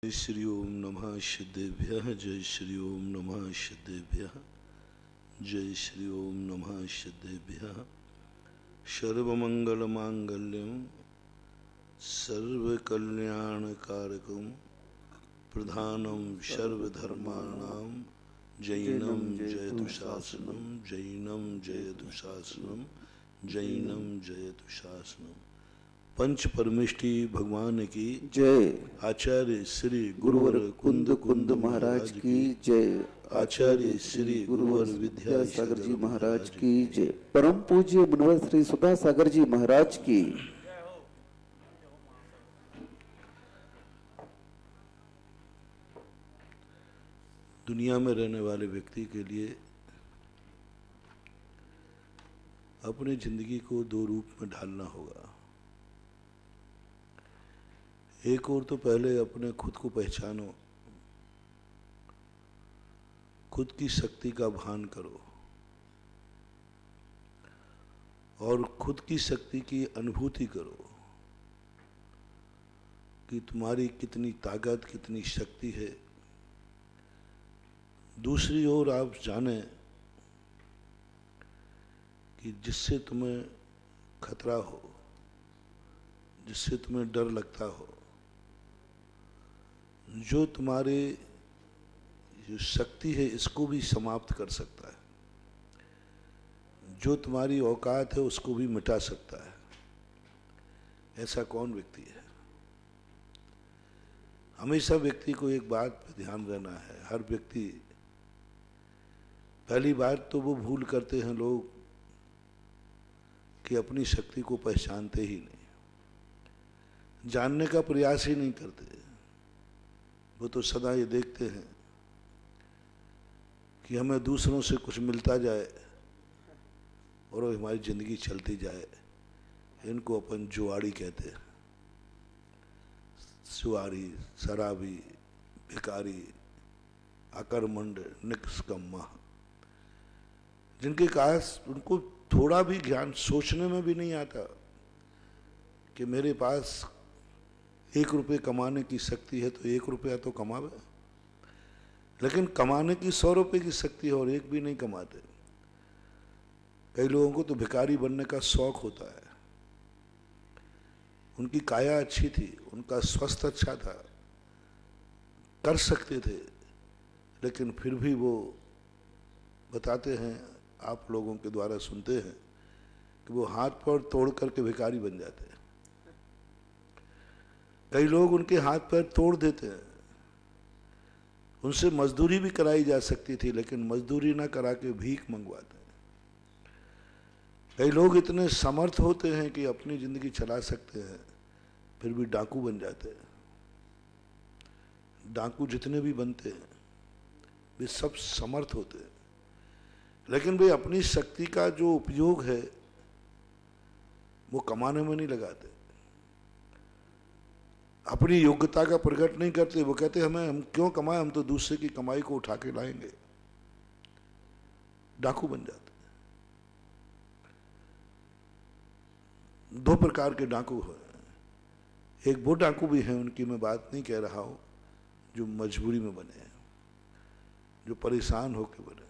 श्री ओम नमः सिद्धेभ्यः। जय श्री ओम नमः सिद्धेभ्यः। जय श्री ओम नमः सिद्धेभ्यः। सर्वमंगलमांगल्यं सर्वकल्याणकारकं प्रधानं सर्वधर्माणां जैनं जयतु शासनं। जैनं जयतु शासनं। जैनं जयतु शासनं। पंच परमेष्टि भगवान की जय। आचार्य श्री गुरुवर कुंद कुंद महाराज की जय। आचार्य श्री गुरुवर विद्यासागर जी महाराज की जय। परम पूज्य मुनिवर श्री सुधा सागर जी महाराज की। दुनिया में रहने वाले व्यक्ति के लिए अपनी जिंदगी को दो रूप में ढालना होगा। एक और तो पहले अपने खुद को पहचानो, खुद की शक्ति का भान करो और खुद की शक्ति की अनुभूति करो कि तुम्हारी कितनी ताकत, कितनी शक्ति है। दूसरी ओर आप जाने कि जिससे तुम्हें खतरा हो, जिससे तुम्हें डर लगता हो, जो तुम्हारे जो शक्ति है इसको भी समाप्त कर सकता है, जो तुम्हारी औकात है उसको भी मिटा सकता है, ऐसा कौन व्यक्ति है? हमेशा व्यक्ति को एक बात पे ध्यान देना है। हर व्यक्ति, पहली बात तो वो भूल करते हैं लोग कि अपनी शक्ति को पहचानते ही नहीं, जानने का प्रयास ही नहीं करते। वो तो सदा ये देखते हैं कि हमें दूसरों से कुछ मिलता जाए और हमारी जिंदगी चलती जाए। इनको अपन जुआड़ी कहते हैं। सुआरी, शराबी, भिखारी, अकर्मण्ड, निष्कम्मा, जिनके पास उनको थोड़ा भी ज्ञान, सोचने में भी नहीं आता कि मेरे पास 1 रुपये कमाने की शक्ति है तो 1 रुपया तो कमावे, लेकिन कमाने की 100 रुपये की शक्ति है और एक भी नहीं कमाते। कई लोगों को तो भिखारी बनने का शौक होता है। उनकी काया अच्छी थी, उनका स्वास्थ्य अच्छा था, कर सकते थे, लेकिन फिर भी वो बताते हैं, आप लोगों के द्वारा सुनते हैं कि वो हाथ पैर तोड़ करके भिखारी बन जाते हैं। कई लोग उनके हाथ पैर तोड़ देते हैं। उनसे मजदूरी भी कराई जा सकती थी, लेकिन मजदूरी ना करा के भीख मंगवाते हैं। कई लोग इतने समर्थ होते हैं कि अपनी जिंदगी चला सकते हैं, फिर भी डाकू बन जाते हैं। डाकू जितने भी बनते हैं वे सब समर्थ होते हैं, लेकिन वे अपनी शक्ति का जो उपयोग है वो कमाने में नहीं लगाते, अपनी योग्यता का प्रकट नहीं करते। वो कहते हम क्यों कमाएं, हम तो दूसरे की कमाई को उठा के लाएंगे। डाकू बन जाते। 2 प्रकार के डाकू हैं। एक वो डाकू भी हैं, उनकी मैं बात नहीं कह रहा हूं, जो मजबूरी में बने हैं, जो परेशान होके बने,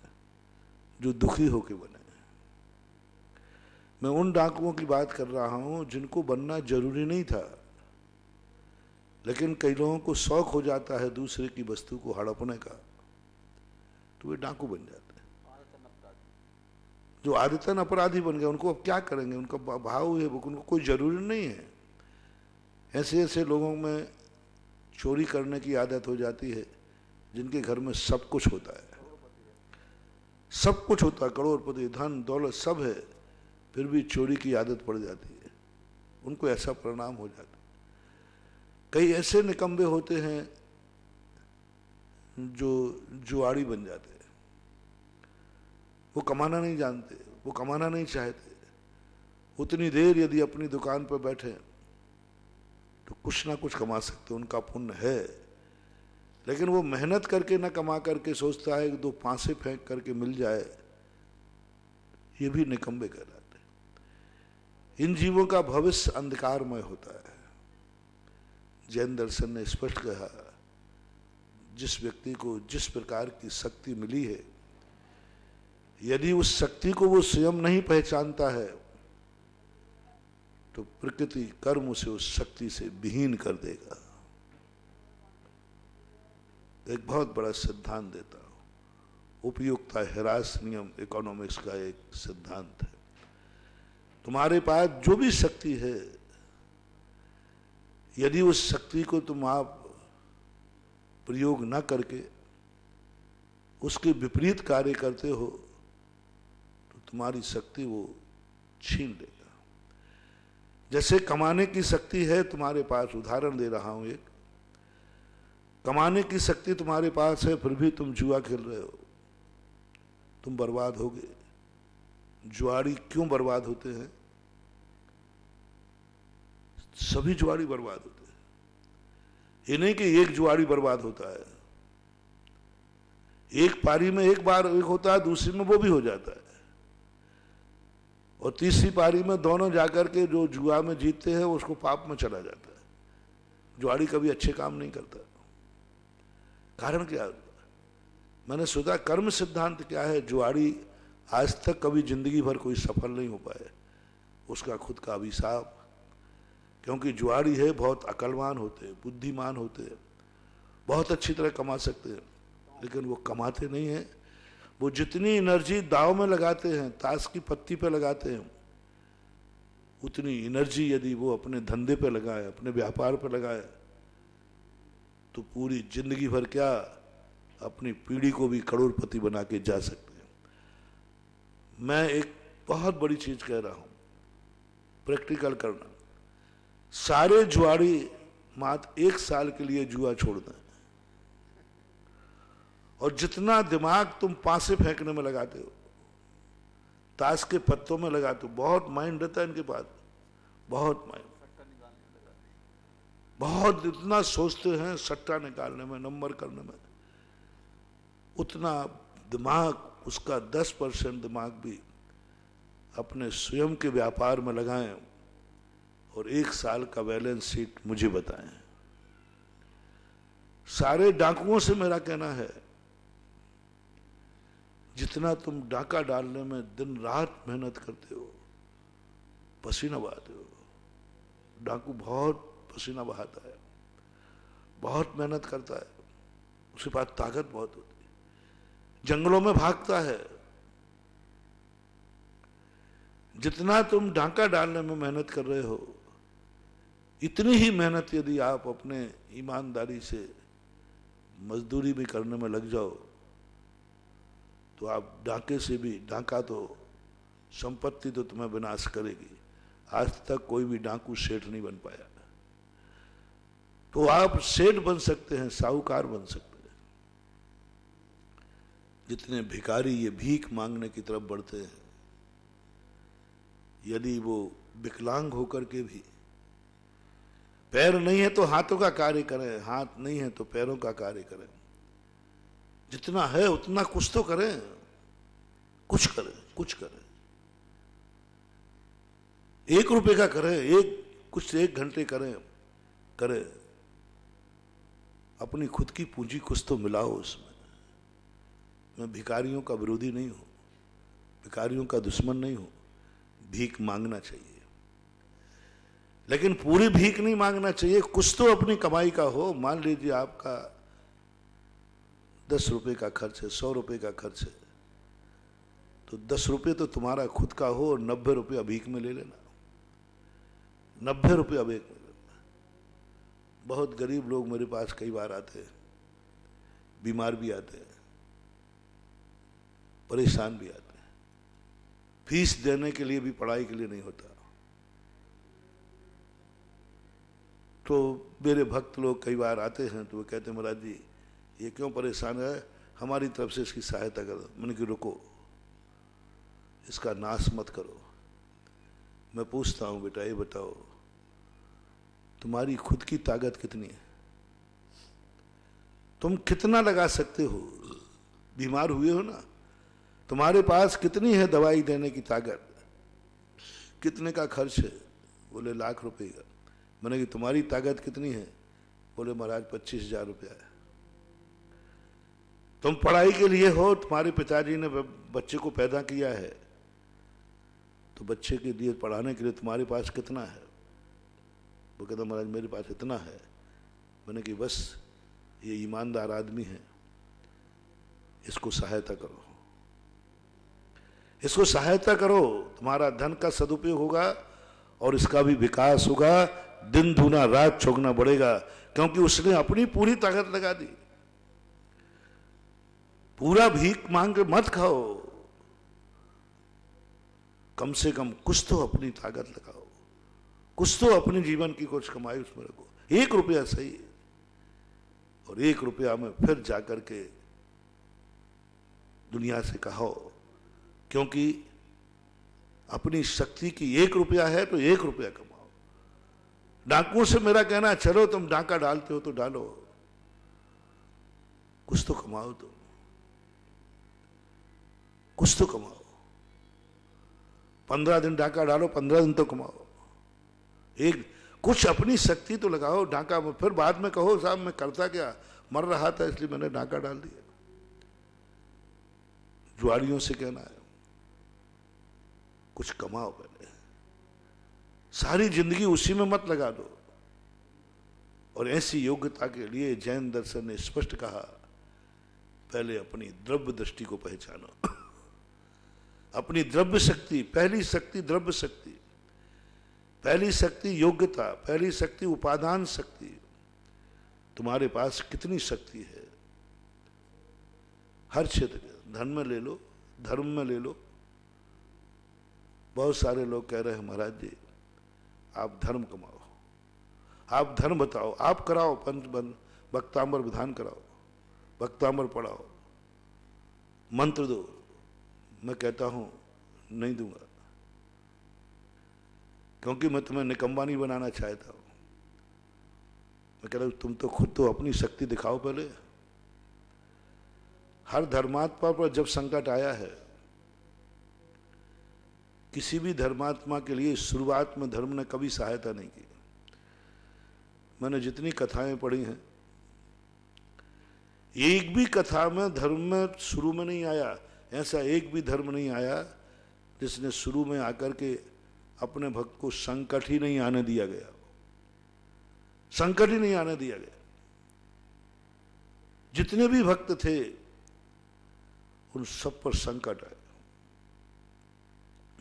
जो दुखी होके बने। मैं उन डाकुओं की बात कर रहा हूं जिनको बनना जरूरी नहीं था, लेकिन कई लोगों को शौक हो जाता है दूसरे की वस्तु को हड़पने का, तो वे डाकू बन जाते हैं। जो आदतन अपराधी बन गए, उनको अब क्या करेंगे, उनका भाव है, उनको कोई जरूरी नहीं है। ऐसे ऐसे लोगों में चोरी करने की आदत हो जाती है जिनके घर में सब कुछ होता है, सब कुछ होता है, करोड़पति, धन दौलत सब है, फिर भी चोरी की आदत पड़ जाती है। उनको ऐसा परिणाम हो जाता है। कई ऐसे निकम्बे होते हैं जो जुआड़ी बन जाते हैं। वो कमाना नहीं जानते, वो कमाना नहीं चाहते। उतनी देर यदि अपनी दुकान पर बैठे तो कुछ ना कुछ कमा सकते, उनका पुण्य है, लेकिन वो मेहनत करके ना कमा करके सोचता है कि 2 फांसे फेंक करके मिल जाए, ये भी निकम्बे कहलाते हैं। इन जीवों का भविष्य अंधकारमय होता है। जैन दर्शन ने स्पष्ट कहा जिस व्यक्ति को जिस प्रकार की शक्ति मिली है, यदि उस शक्ति को वो स्वयं नहीं पहचानता है तो प्रकृति कर्म उसे उस शक्ति से विहीन कर देगा। एक बहुत बड़ा सिद्धांत देता हूं, उपयुक्ता ह्रास नियम इकोनॉमिक्स का एक सिद्धांत है। तुम्हारे पास जो भी शक्ति है, यदि उस शक्ति को तुम आप प्रयोग न करके उसके विपरीत कार्य करते हो तो तुम्हारी शक्ति वो छीन लेगा। जैसे कमाने की शक्ति है तुम्हारे पास, उदाहरण दे रहा हूं एक, कमाने की शक्ति तुम्हारे पास है फिर भी तुम जुआ खेल रहे हो, तुम बर्बाद होगे। जुआरी क्यों बर्बाद होते हैं? सभी जुआरी बर्बाद होते हैं, ये नहीं कि एक जुआरी बर्बाद होता है। एक पारी में एक बार एक होता है, दूसरी में वो भी हो जाता है, और तीसरी पारी में दोनों जाकर के जो जुआ में जीतते हैं उसको पाप में चला जाता है। जुआरी कभी अच्छे काम नहीं करता। कारण क्या? मैंने सोचा कर्म सिद्धांत क्या है। जुआरी आज तक कभी जिंदगी भर कोई सफल नहीं हो पाए, उसका खुद का अभिशाप। क्योंकि जुआरी है बहुत अकलवान होते हैं, बुद्धिमान होते हैं, बहुत अच्छी तरह कमा सकते हैं, लेकिन वो कमाते नहीं हैं। वो जितनी एनर्जी दाव में लगाते हैं, ताश की पत्ती पे लगाते हैं, उतनी एनर्जी यदि वो अपने धंधे पे लगाए, अपने व्यापार पे लगाए, तो पूरी जिंदगी भर क्या अपनी पीढ़ी को भी करोड़पति बना के जा सकते हैं। मैं एक बहुत बड़ी चीज कह रहा हूं, प्रैक्टिकल करना। सारे जुआरी मात्र 1 साल के लिए जुआ छोड़ दें, और जितना दिमाग तुम पासे फेंकने में लगाते हो, ताश के पत्तों में लगाते हो, बहुत माइंड रहता है इनके पास, बहुत माइंड, बहुत इतना सोचते हैं सट्टा निकालने में, नंबर करने में, उतना दिमाग, उसका 10% दिमाग भी अपने स्वयं के व्यापार में लगाएं और 1 साल का बैलेंस शीट मुझे बताएं। सारे डाकुओं से मेरा कहना है, जितना तुम डाका डालने में दिन रात मेहनत करते हो, पसीना बहाते हो, डाकू बहुत पसीना बहाता है, बहुत मेहनत करता है, उसके पास ताकत बहुत होती है, जंगलों में भागता है। जितना तुम डाका डालने में मेहनत कर रहे हो, इतनी ही मेहनत यदि आप अपने ईमानदारी से मजदूरी भी करने में लग जाओ तो आप डाके से भी, डाका तो संपत्ति तो तुम्हें विनाश करेगी। आज तक कोई भी डाकू सेठ नहीं बन पाया, तो आप सेठ बन सकते हैं, साहूकार बन सकते हैं। जितने भिखारी ये भीख मांगने की तरफ बढ़ते हैं, यदि वो विकलांग होकर के भी, पैर नहीं है तो हाथों का कार्य करें, हाथ नहीं है तो पैरों का कार्य करें, जितना है उतना कुछ तो करें, कुछ करें, कुछ करें। 1 रुपए का करें, कुछ 1 घंटे करें, अपनी खुद की पूंजी कुछ तो मिलाओ उसमें। मैं भिखारियों का विरोधी नहीं हूं, भिखारियों का दुश्मन नहीं हूं। भीख मांगना चाहिए, लेकिन पूरी भीख नहीं मांगना चाहिए। कुछ तो अपनी कमाई का हो। मान लीजिए आपका 10 रुपए का खर्च है, 100 रुपए का खर्च है, तो 10 रुपए तो तुम्हारा खुद का हो और 90 रुपये भीख में ले लेना। 90 रुपये भीख में लेना। बहुत गरीब लोग मेरे पास कई बार आते हैं, बीमार भी आते हैं, परेशान भी आते हैं, फीस देने के लिए भी, पढ़ाई के लिए नहीं होता। तो मेरे भक्त लोग कई बार आते हैं तो वो कहते हैं, महाराज जी ये क्यों परेशान है, हमारी तरफ से इसकी सहायता करो। मैंने कहा रुको, इसका नाश मत करो। मैं पूछता हूं, बेटा ये बताओ तुम्हारी खुद की ताकत कितनी है? तुम कितना लगा सकते हो? बीमार हुए हो ना, तुम्हारे पास कितनी है दवाई देने की ताकत? कितने का खर्च है? बोले लाख रुपए का। मैंने कि तुम्हारी ताकत कितनी है? बोले महाराज 25,000 रुपया है। तुम पढ़ाई के लिए हो, तुम्हारे पिताजी ने बच्चे को पैदा किया है, तो बच्चे के लिए पढ़ाने के लिए तुम्हारे पास कितना है? वो कहता महाराज मेरे पास इतना है। मैंने कि बस ये ईमानदार आदमी है, इसको सहायता करो, इसको सहायता करो, तुम्हारा धन का सदुपयोग होगा और इसका भी विकास होगा, दिन दूना रात चौगुना बढ़ेगा, क्योंकि उसने अपनी पूरी ताकत लगा दी। पूरा भीख मांग के मत खाओ, कम से कम कुछ तो अपनी ताकत लगाओ, कुछ तो अपने जीवन की कुछ कमाई उसमें रखो, 1 रुपया सही, और 1 रुपया में फिर जाकर के दुनिया से कहो, क्योंकि अपनी शक्ति की 1 रुपया है तो 1 रुपया कमाओ। डाकुओं से मेरा कहना है, चलो तुम डाका डालते हो तो डालो, कुछ तो कमाओ, तुम कुछ तो कमाओ। 15 दिन डाका डालो, 15 दिन तो कमाओ, एक कुछ अपनी शक्ति तो लगाओ डाका में, फिर बाद में कहो साहब मैं करता क्या, मर रहा था इसलिए मैंने डाका डाल दिया। जुआरियों से कहना है कुछ कमाओ, पहले सारी जिंदगी उसी में मत लगा दो। और ऐसी योग्यता के लिए जैन दर्शन ने स्पष्ट कहा, पहले अपनी द्रव्य दृष्टि को पहचानो, अपनी द्रव्य शक्ति, पहली शक्ति द्रव्य शक्ति, पहली शक्ति योग्यता, पहली शक्ति उपादान शक्ति। तुम्हारे पास कितनी शक्ति है, हर क्षेत्र के, धन में ले लो, धर्म में ले लो। बहुत सारे लोग कह रहे हैं महाराज जी आप धर्म कमाओ, आप धर्म बताओ, आप कराओ, पंच बन भक्तांबर विधान कराओ, भक्तांबर पढ़ाओ, मंत्र दो। मैं कहता हूं नहीं दूंगा, क्योंकि मैं तुम्हें निकम्मा नहीं बनाना चाहता हूं। मैं कह रहा हूं तुम तो खुद तो अपनी शक्ति दिखाओ पहले। हर धर्मात्मा पर जब संकट आया है, किसी भी धर्मात्मा के लिए शुरुआत में धर्म ने कभी सहायता नहीं की। मैंने जितनी कथाएं पढ़ी हैं, एक भी कथा में धर्म में शुरू में नहीं आया, ऐसा एक भी धर्म नहीं आया जिसने शुरू में आकर के अपने भक्त को संकट ही नहीं आने दिया गया, संकट ही नहीं आने दिया गया। जितने भी भक्त थे उन सब पर संकट आया,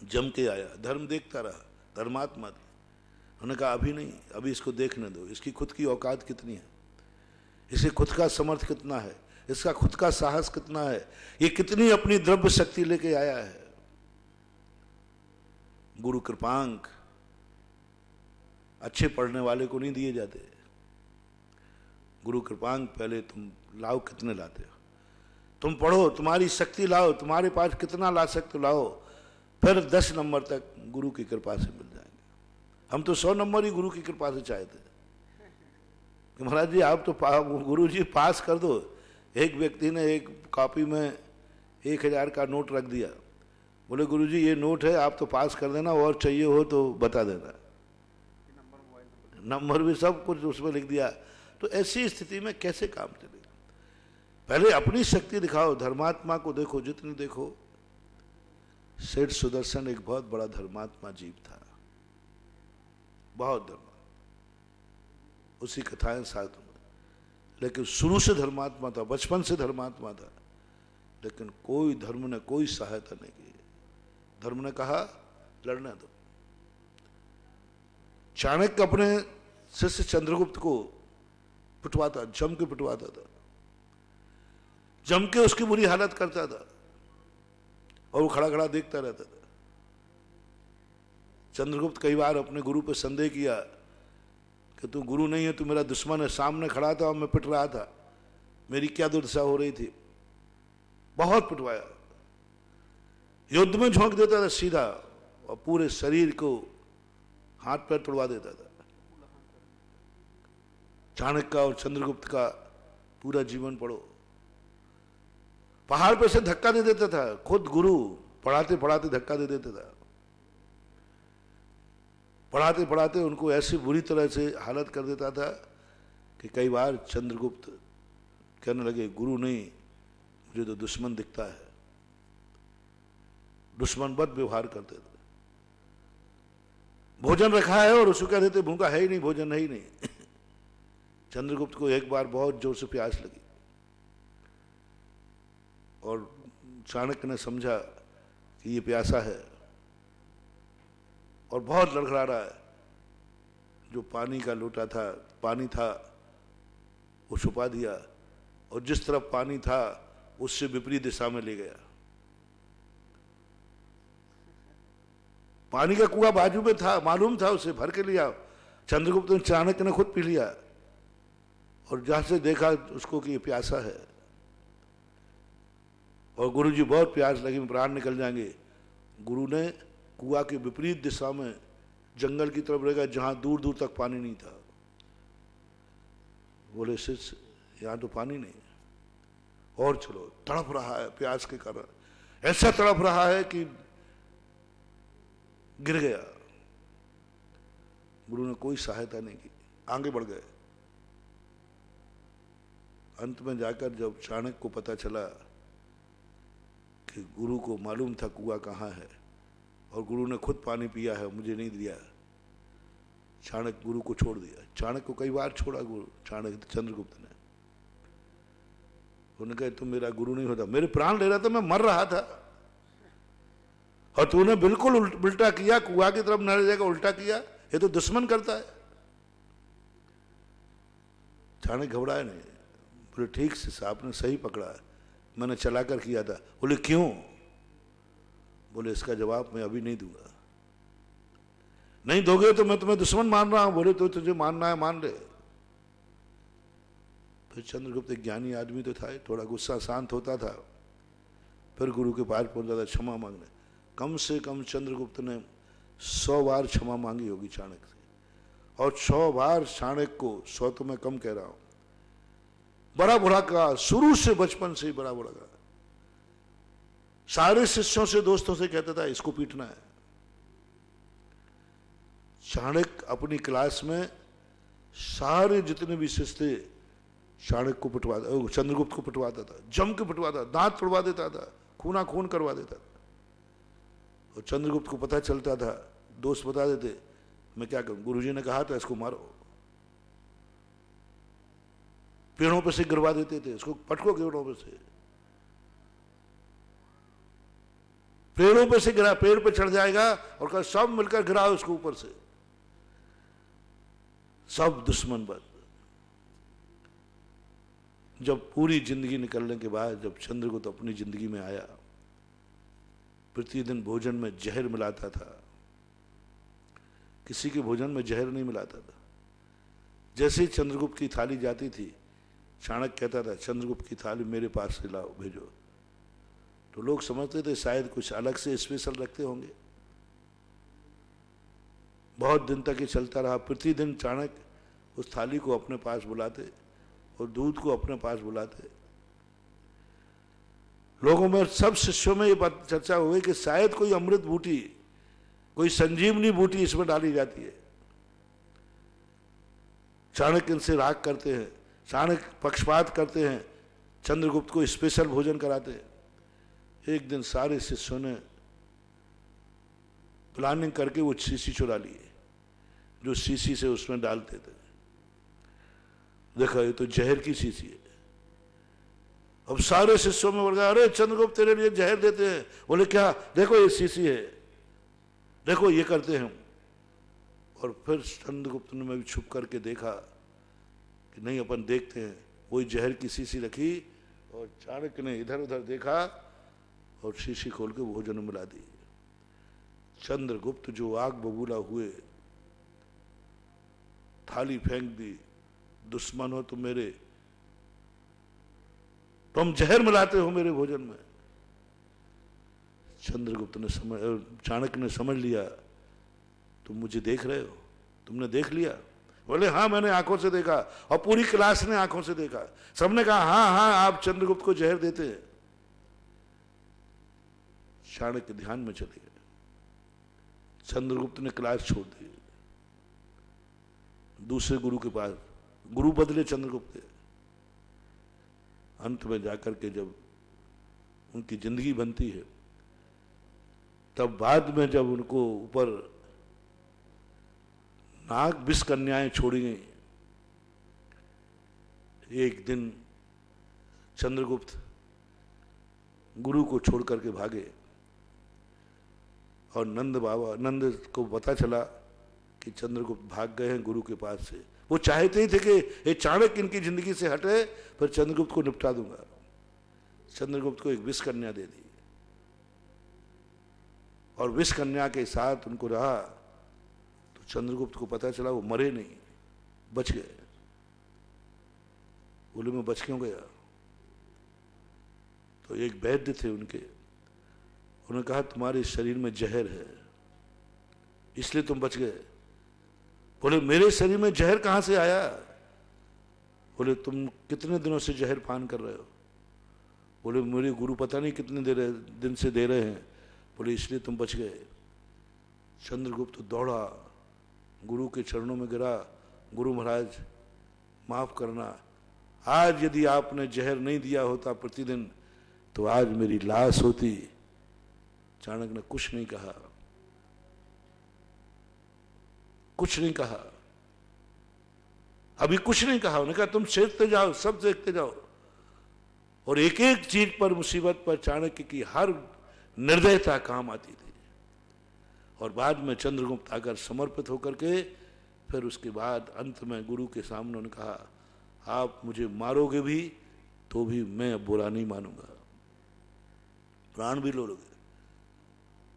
जम के आया। धर्म देखता रहा, धर्मात्मा थी, उन्होंने कहा अभी नहीं, अभी इसको देखने दो, इसकी खुद की औकात कितनी है, इसे खुद का समर्थ कितना है, इसका खुद का साहस कितना है, ये कितनी अपनी द्रव्य शक्ति लेके आया है। गुरु कृपांक अच्छे पढ़ने वाले को नहीं दिए जाते। गुरु कृपांक पहले तुम लाओ, कितने लाते हो, तुम पढ़ो, तुम्हारी शक्ति लाओ, तुम्हारे पास कितना ला सकते हो लाओ, फिर 10 नंबर तक गुरु की कृपा से मिल जाएंगे। हम तो 100 नंबर ही गुरु की कृपा से चाहते कि महाराज जी आप तो गुरु जी पास कर दो। एक व्यक्ति ने एक कॉपी में 1000 का नोट रख दिया, बोले गुरु जी ये नोट है, आप तो पास कर देना, और चाहिए हो तो बता देना। नंबर भी सब कुछ उसमें लिख दिया। तो ऐसी स्थिति में कैसे काम चलेगा? पहले अपनी शक्ति दिखाओ, धर्मात्मा को देखो, जितनी देखो। सेठ सुदर्शन एक बहुत बड़ा धर्मात्मा जीव था, बहुत धर्मात्मा, उसकी कथाएं साथ में, लेकिन शुरू से धर्मात्मा था, बचपन से धर्मात्मा था, लेकिन कोई धर्म ने कोई सहायता नहीं की। धर्म ने कहा लड़ने दो। चाणक्य अपने शिष्य चंद्रगुप्त को पिटवाता, जम के पिटवाता था, जम के उसकी बुरी हालत करता था, और वो खड़ा खड़ा देखता रहता था। चंद्रगुप्त कई बार अपने गुरु पर संदेह किया कि तू गुरु नहीं है, तू मेरा दुश्मन है, सामने खड़ा था और मैं पिट रहा था, मेरी क्या दुर्दशा हो रही थी। बहुत पिटवाया, युद्ध में झोंक देता था सीधा, और पूरे शरीर को हाथ पैर तोड़वा देता था। चाणक्य का और चंद्रगुप्त का पूरा जीवन पढ़ो। पहाड़ पे से धक्का दे देता था, खुद गुरु पढ़ाते पढ़ाते धक्का दे देता था, पढ़ाते पढ़ाते उनको ऐसी बुरी तरह से हालत कर देता था कि कई बार चंद्रगुप्त कहने लगे गुरु नहीं, मुझे तो दुश्मन दिखता है। दुश्मन बद व्यवहार करते थे। भोजन रखा है और उसको कह देते भूखा है ही नहीं, भोजन है ही नहीं। चंद्रगुप्त को एक बार बहुत जोर से प्यास लगी और चाणक्य ने समझा कि ये प्यासा है और बहुत लड़खड़ा रहा है। जो पानी का लोटा था, पानी था, वो छुपा दिया और जिस तरफ पानी था उससे विपरीत दिशा में ले गया। पानी का कुआं बाजू में था, मालूम था, उसे भर के लिया। चंद्रगुप्त ने, चाणक्य ने खुद पी लिया और जहां से देखा उसको कि ये प्यासा है। और गुरुजी बहुत प्यास लगी, प्राण निकल जाएंगे। गुरु ने कुआं के विपरीत दिशा में जंगल की तरफ ले गया जहां दूर दूर तक पानी नहीं था। बोले शिष्य यहां तो पानी नहीं और चलो। तड़प रहा है प्यास के कारण, ऐसा तड़प रहा है कि गिर गया। गुरु ने कोई सहायता नहीं की, आगे बढ़ गए। अंत में जाकर जब चाणक्य को पता चला कि गुरु को मालूम था कुआं कहाँ है और गुरु ने खुद पानी पिया है, मुझे नहीं दिया, चाणक्य गुरु को छोड़ दिया। चाणक्य को कई बार छोड़ा गुरु, चाणक्य चंद्रगुप्त ने। उन्होंने कहा तुम मेरा गुरु नहीं होता, मेरे प्राण ले रहा था, मैं मर रहा था और तूने बिल्कुल उल्टा किया, कुआं की तरफ न ले जाकर उल्टा किया। ये तो दुश्मन करता है। चाणक्य घबराया नहीं, बोले ठीक से आपने सही पकड़ा है, मैंने चला कर किया था। बोले क्यों? बोले इसका जवाब मैं अभी नहीं दूंगा। नहीं दोगे तो मैं तुम्हें दुश्मन मान रहा हूं। बोले तो तुझे मानना है मान ले। फिर चंद्रगुप्त एक ज्ञानी आदमी तो था, थोड़ा गुस्सा शांत होता था। फिर गुरु के पास पहुंचा था क्षमा मांगने। कम से कम चंद्रगुप्त ने 100 बार क्षमा मांगी होगी चाणक्य से, और 100 बार चाणक्य को, 100 तो मैं कम कह रहा हूं, बड़ा बुरा कहा, शुरू से बचपन से ही बड़ा बुरा कहा। सारे शिष्यों से, दोस्तों से कहता था इसको पीटना है। चाणक्य अपनी क्लास में सारे जितने भी शिष्य थे चाणक्य को पिटवाता, चंद्रगुप्त को पिटवाता था, जम के पिटवाता, दांत तोड़वा देता था, खूना खून करवा देता था। और चंद्रगुप्त को पता चलता था, दोस्त बता देते मैं क्या करूं, गुरुजी ने कहा था इसको मारो। पेड़ों पर से गिरवा देते थे, इसको पटको पेड़ों पर से। पेड़ों पर से गिरा, पेड़ पर चढ़ जाएगा और कहा सब मिलकर गिराओ उसको ऊपर से। सब दुश्मन बद। जब पूरी जिंदगी निकलने के बाद जब चंद्रगुप्त अपनी जिंदगी में आया, प्रतिदिन भोजन में जहर मिलाता था। किसी के भोजन में जहर नहीं मिलाता था। जैसे ही चंद्रगुप्त की थाली जाती थी, चाणक्य कहता था चंद्रगुप्त की थाली मेरे पास से लाओ, भेजो। तो लोग समझते थे शायद कुछ अलग से स्पेशल रखते होंगे। बहुत दिन तक ये चलता रहा। प्रतिदिन चाणक्य उस थाली को अपने पास बुलाते और दूध को अपने पास बुलाते। लोगों में, सब शिष्यों में ये बात चर्चा हुई कि शायद कोई अमृत बूटी, कोई संजीवनी बूटी इसमें डाली जाती है। चाणक्य इनसे राग करते हैं, चाणक्य पक्षपात करते हैं, चंद्रगुप्त को स्पेशल भोजन कराते हैं। एक दिन सारे शिष्यों ने प्लानिंग करके वो शीशी चुरा ली, जो शीशी से उसमें डालते थे। देखा ये तो जहर की शीशी है। अब सारे शिष्यों में बढ़ गया, अरे चंद्रगुप्त तेरे लिए जहर देते हैं। बोले क्या? देखो ये शीशी है, देखो ये करते हैं। और फिर चंद्रगुप्त ने मैं भी छुप करके देखा कि नहीं, अपन देखते हैं। वही जहर की शीशी रखी और चाणक्य ने इधर उधर देखा और शीशी खोल के भोजन में मिला दी। चंद्रगुप्त जो आग बबूला हुए, थाली फेंक दी। दुश्मन हो तुम मेरे, तुम जहर मिलाते हो मेरे भोजन में। चंद्रगुप्त ने चाणक्य ने समझ लिया, तुम मुझे देख रहे हो, तुमने देख लिया? बोले हाँ मैंने आंखों से देखा। और पूरी क्लास ने आंखों से देखा। सबने कहा हाँ हाँ आप चंद्रगुप्त को जहर देते हैं। चाणक्य ध्यान में चले गए। चंद्रगुप्त ने क्लास छोड़ दी, दूसरे गुरु के पास। गुरु बदले चंद्रगुप्त। अंत में जाकर के जब उनकी जिंदगी बनती है। तब बाद में जब उनको ऊपर नाग विष कन्याएं छोड़ी गई, एक दिन चंद्रगुप्त गुरु को छोड़ करके भागे और नंद को पता चला कि चंद्रगुप्त भाग गए हैं गुरु के पास से। वो चाहते ही थे कि ये चाणक्य इनकी जिंदगी से हटे, फिर चंद्रगुप्त को निपटा दूंगा। चंद्रगुप्त को एक विष कन्या दे दी और विष कन्या के साथ उनको रहा। तो चंद्रगुप्त को पता चला वो मरे नहीं, बच गए। बोले मैं बच क्यों गया? तो एक वैद्य थे उनके, उन्होंने कहा तुम्हारे शरीर में जहर है इसलिए तुम बच गए। बोले मेरे शरीर में जहर कहां से आया? बोले तुम कितने दिनों से जहर पान कर रहे हो? बोले मेरे गुरु पता नहीं कितने दिन से दे रहे हैं। बोले इसलिए तुम बच गए। चंद्रगुप्त दौड़ा, गुरु के चरणों में गिरा, गुरु महाराज माफ करना, आज यदि आपने जहर नहीं दिया होता प्रतिदिन तो आज मेरी लाश होती। चाणक्य ने कुछ नहीं कहा, कुछ नहीं कहा, अभी कुछ नहीं कहा। उन्होंने कहा तुम देखते जाओ, सब देखते जाओ। और एक एक चीज पर, मुसीबत पर चाणक्य की हर निर्दयता काम आती थी। और बाद में चंद्रगुप्त आकर समर्पित होकर के फिर उसके बाद अंत में गुरु के सामने उन्होंने कहा आप मुझे मारोगे भी तो भी मैं अब बुरा नहीं मानूंगा, प्राण भी लोगे।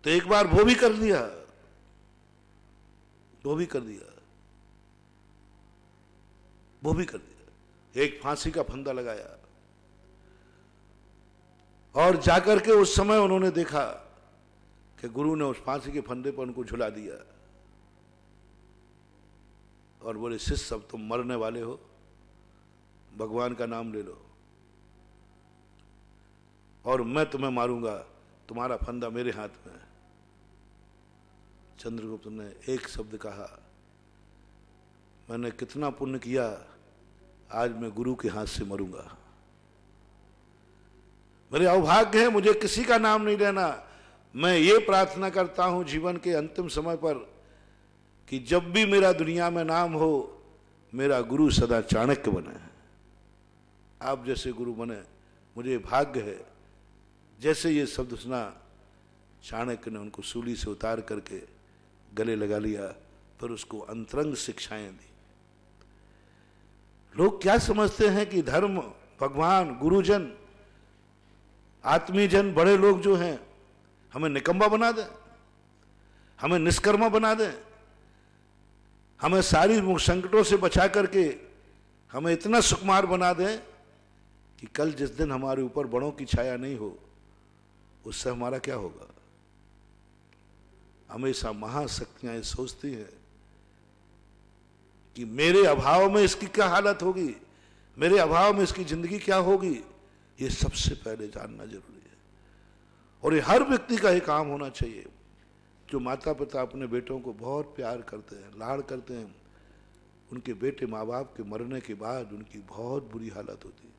तो एक बार वो भी कर दिया, वो भी कर दिया, वो भी कर दिया। एक फांसी का फंदा लगाया और जाकर के उस समय उन्होंने देखा कि गुरु ने उस फांसी के फंदे पर उनको झुला दिया और बोले शिष्य अब तुम मरने वाले हो, भगवान का नाम ले लो और मैं तुम्हें मारूंगा, तुम्हारा फंदा मेरे हाथ में है। चंद्रगुप्त ने एक शब्द कहा मैंने कितना पुण्य किया, आज मैं गुरु के हाथ से मरूंगा। मेरे अभाग्य है, मुझे किसी का नाम नहीं लेना। मैं ये प्रार्थना करता हूं जीवन के अंतिम समय पर कि जब भी मेरा दुनिया में नाम हो मेरा गुरु सदा चाणक्य बने, आप जैसे गुरु बने, मुझे भाग्य है। जैसे ये शब्द सुना, चाणक्य ने उनको सूली से उतार करके गले लगा लिया, फिर उसको अंतरंग शिक्षाएं दी। लोग क्या समझते हैं कि धर्म, भगवान, गुरुजन, आत्मीजन, बड़े लोग जो हैं हमें निकम्मा बना दें, हमें निष्कर्मा बना दें, हमें सारी संकटों से बचा करके हमें इतना सुकुमार बना दें कि कल जिस दिन हमारे ऊपर बड़ों की छाया नहीं हो उससे हमारा क्या होगा। हमेशा महाशक्तियां ये सोचती हैं कि मेरे अभाव में इसकी क्या हालत होगी, मेरे अभाव में इसकी जिंदगी क्या होगी। ये सबसे पहले जानना जरूरी है और ये हर व्यक्ति का ये काम होना चाहिए। जो माता पिता अपने बेटों को बहुत प्यार करते हैं, लाड़ करते हैं, उनके बेटे माँ बाप के मरने के बाद उनकी बहुत बुरी हालत होती है।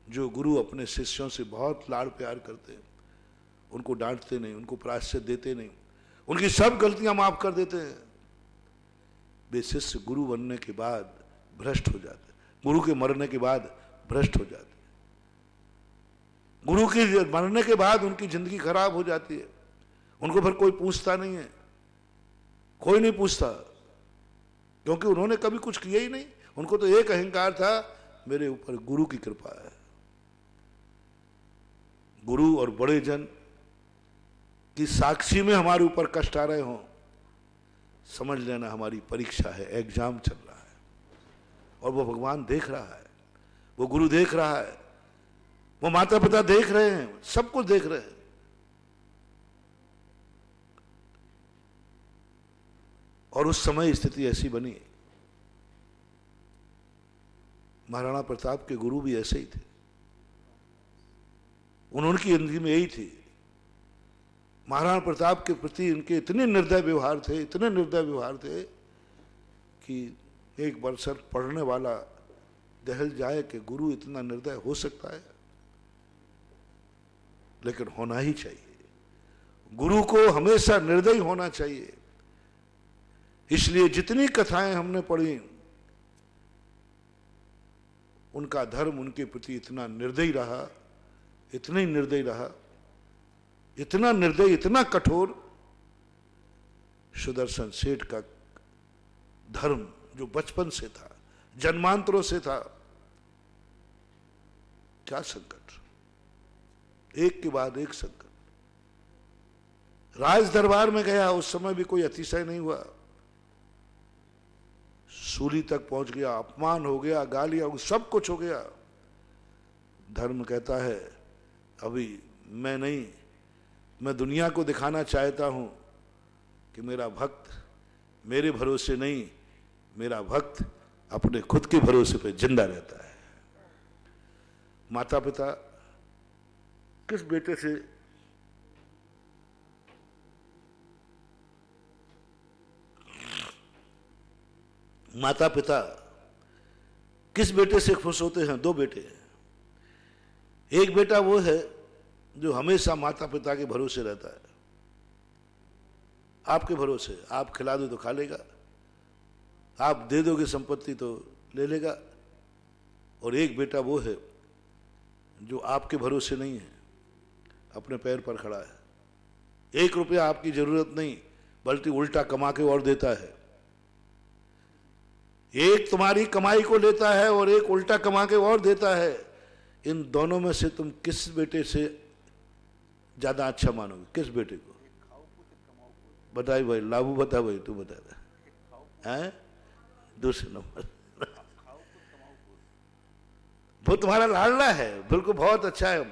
जो गुरु अपने शिष्यों से बहुत लाड़ प्यार करते हैं, उनको डांटते नहीं, उनको प्रायश्चित देते नहीं, उनकी सब गलतियां माफ कर देते हैं, वे शिष्य गुरु बनने के बाद भ्रष्ट हो जाते हैं, गुरु के मरने के बाद भ्रष्ट हो जाते हैं। गुरु के मरने के बाद उनकी जिंदगी खराब हो जाती है। उनको फिर कोई पूछता नहीं है, कोई नहीं पूछता, क्योंकि उन्होंने कभी कुछ किया ही नहीं। उनको तो एक अहंकार था, मेरे ऊपर गुरु की कृपा है। गुरु और बड़े जन की साक्षी में हमारे ऊपर कष्ट आ रहे हों, समझ लेना हमारी परीक्षा है, एग्जाम चल रहा है और वो भगवान देख रहा है, वो गुरु देख रहा है, वो माता पिता देख रहे हैं, सब कुछ देख रहे हैं। और उस समय स्थिति ऐसी बनी। महाराणा प्रताप के गुरु भी ऐसे ही थे, उनकी जिंदगी में यही थी। महाराणा प्रताप के प्रति इनके इतने निर्दय व्यवहार थे, इतने निर्दय व्यवहार थे कि एक बरसर पढ़ने वाला दहल जाए कि गुरु इतना निर्दय हो सकता है। लेकिन होना ही चाहिए। गुरु को हमेशा निर्दयी होना चाहिए। इसलिए जितनी कथाएं हमने पढ़ी, उनका धर्म उनके प्रति इतना निर्दयी रहा, इतना ही निर्दयी रहा, इतना निर्दयी, इतना कठोर। सुदर्शन सेठ का धर्म जो बचपन से था, जन्मांतरों से था, क्या संकट, एक के बाद एक संकट। राज दरबार में गया, उस समय भी कोई अतिशय नहीं हुआ, सूली तक पहुंच गया, अपमान हो गया, गालियां, सब कुछ हो गया। धर्म कहता है अभी मैं नहीं, मैं दुनिया को दिखाना चाहता हूं कि मेरा भक्त मेरे भरोसे नहीं, मेरा भक्त अपने खुद के भरोसे पे जिंदा रहता है। माता पिता किस बेटे से माता पिता किस बेटे से खुश होते हैं? दो बेटे हैं। एक बेटा वो है जो हमेशा माता पिता के भरोसे रहता है, आपके भरोसे, आप खिला दो तो खा लेगा, आप दे दोगे संपत्ति तो ले लेगा। और एक बेटा वो है जो आपके भरोसे नहीं है, अपने पैर पर खड़ा है, 1 रुपया आपकी जरूरत नहीं, बल्कि उल्टा कमा के और देता है। एक तुम्हारी कमाई को लेता है और एक उल्टा कमा के और देता है। इन दोनों में से तुम किस बेटे से ज्यादा अच्छा मानोगे? किस बेटे को? बताइए भाई, लाभू बता भाई, तू बता है। दूसरे नंबर वो तुम्हारा लाडला है, बिल्कुल बहुत अच्छा है,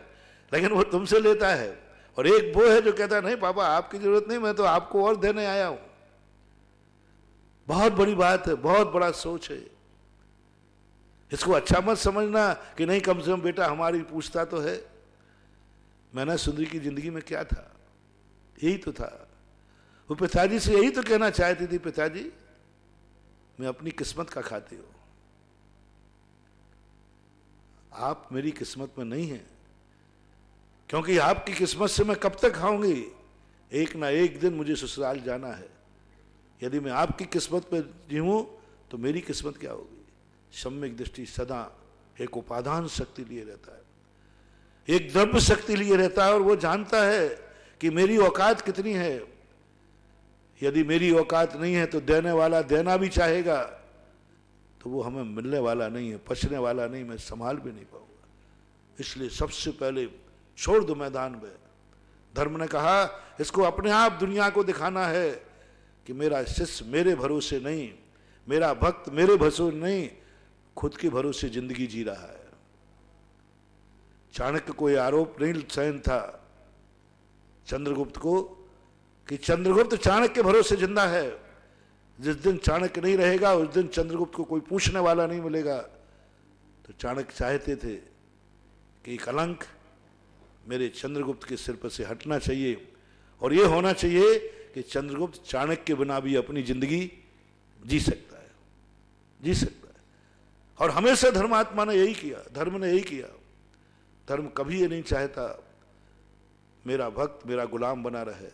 लेकिन वो तुमसे लेता है। और एक वो है जो कहता है नहीं पापा आपकी जरूरत नहीं, मैं तो आपको और देने आया हूं। बहुत बड़ी बात है, बहुत बड़ा सोच है। इसको अच्छा मत समझना कि नहीं कम से कम बेटा हमारी पूछता तो है। मैना सुंदरी की जिंदगी में क्या था? यही तो था। वो पिताजी से यही तो कहना चाहती थी, पिताजी मैं अपनी किस्मत का खाती हूं, आप मेरी किस्मत में नहीं हैं, क्योंकि आपकी किस्मत से मैं कब तक खाऊंगी? एक ना एक दिन मुझे ससुराल जाना है। यदि मैं आपकी किस्मत पे जीऊं तो मेरी किस्मत क्या होगी? सम्यक दृष्टि सदा एक उपादान शक्ति लिए रहता है, एक द्रव्य शक्ति लिए रहता है, और वो जानता है कि मेरी औकात कितनी है। यदि मेरी औकात नहीं है तो देने वाला देना भी चाहेगा तो वो हमें मिलने वाला नहीं है, पचने वाला नहीं, मैं संभाल भी नहीं पाऊंगा। इसलिए सबसे पहले छोड़ दो मैदान में। धर्म ने कहा इसको अपने आप दुनिया को दिखाना है कि मेरा शिष्य मेरे भरोसे नहीं, मेरा भक्त मेरे भरोसे नहीं, खुद के भरोसे जिंदगी जी रहा है। चाणक्य को यह आरोप नहीं सहन था चंद्रगुप्त को कि चंद्रगुप्त चाणक्य के भरोसे जिंदा है। जिस दिन चाणक्य नहीं रहेगा उस दिन चंद्रगुप्त को कोई पूछने वाला नहीं मिलेगा। तो चाणक्य चाहते थे कि कलंक मेरे चंद्रगुप्त के सिर पर से हटना चाहिए, और यह होना चाहिए कि चंद्रगुप्त चाणक्य के बिना भी अपनी जिंदगी जी सकता है, जी सकता है। और हमेशा धर्मात्मा ने यही किया, धर्म ने यही किया। धर्म कभी ये नहीं चाहता मेरा भक्त मेरा गुलाम बना रहे,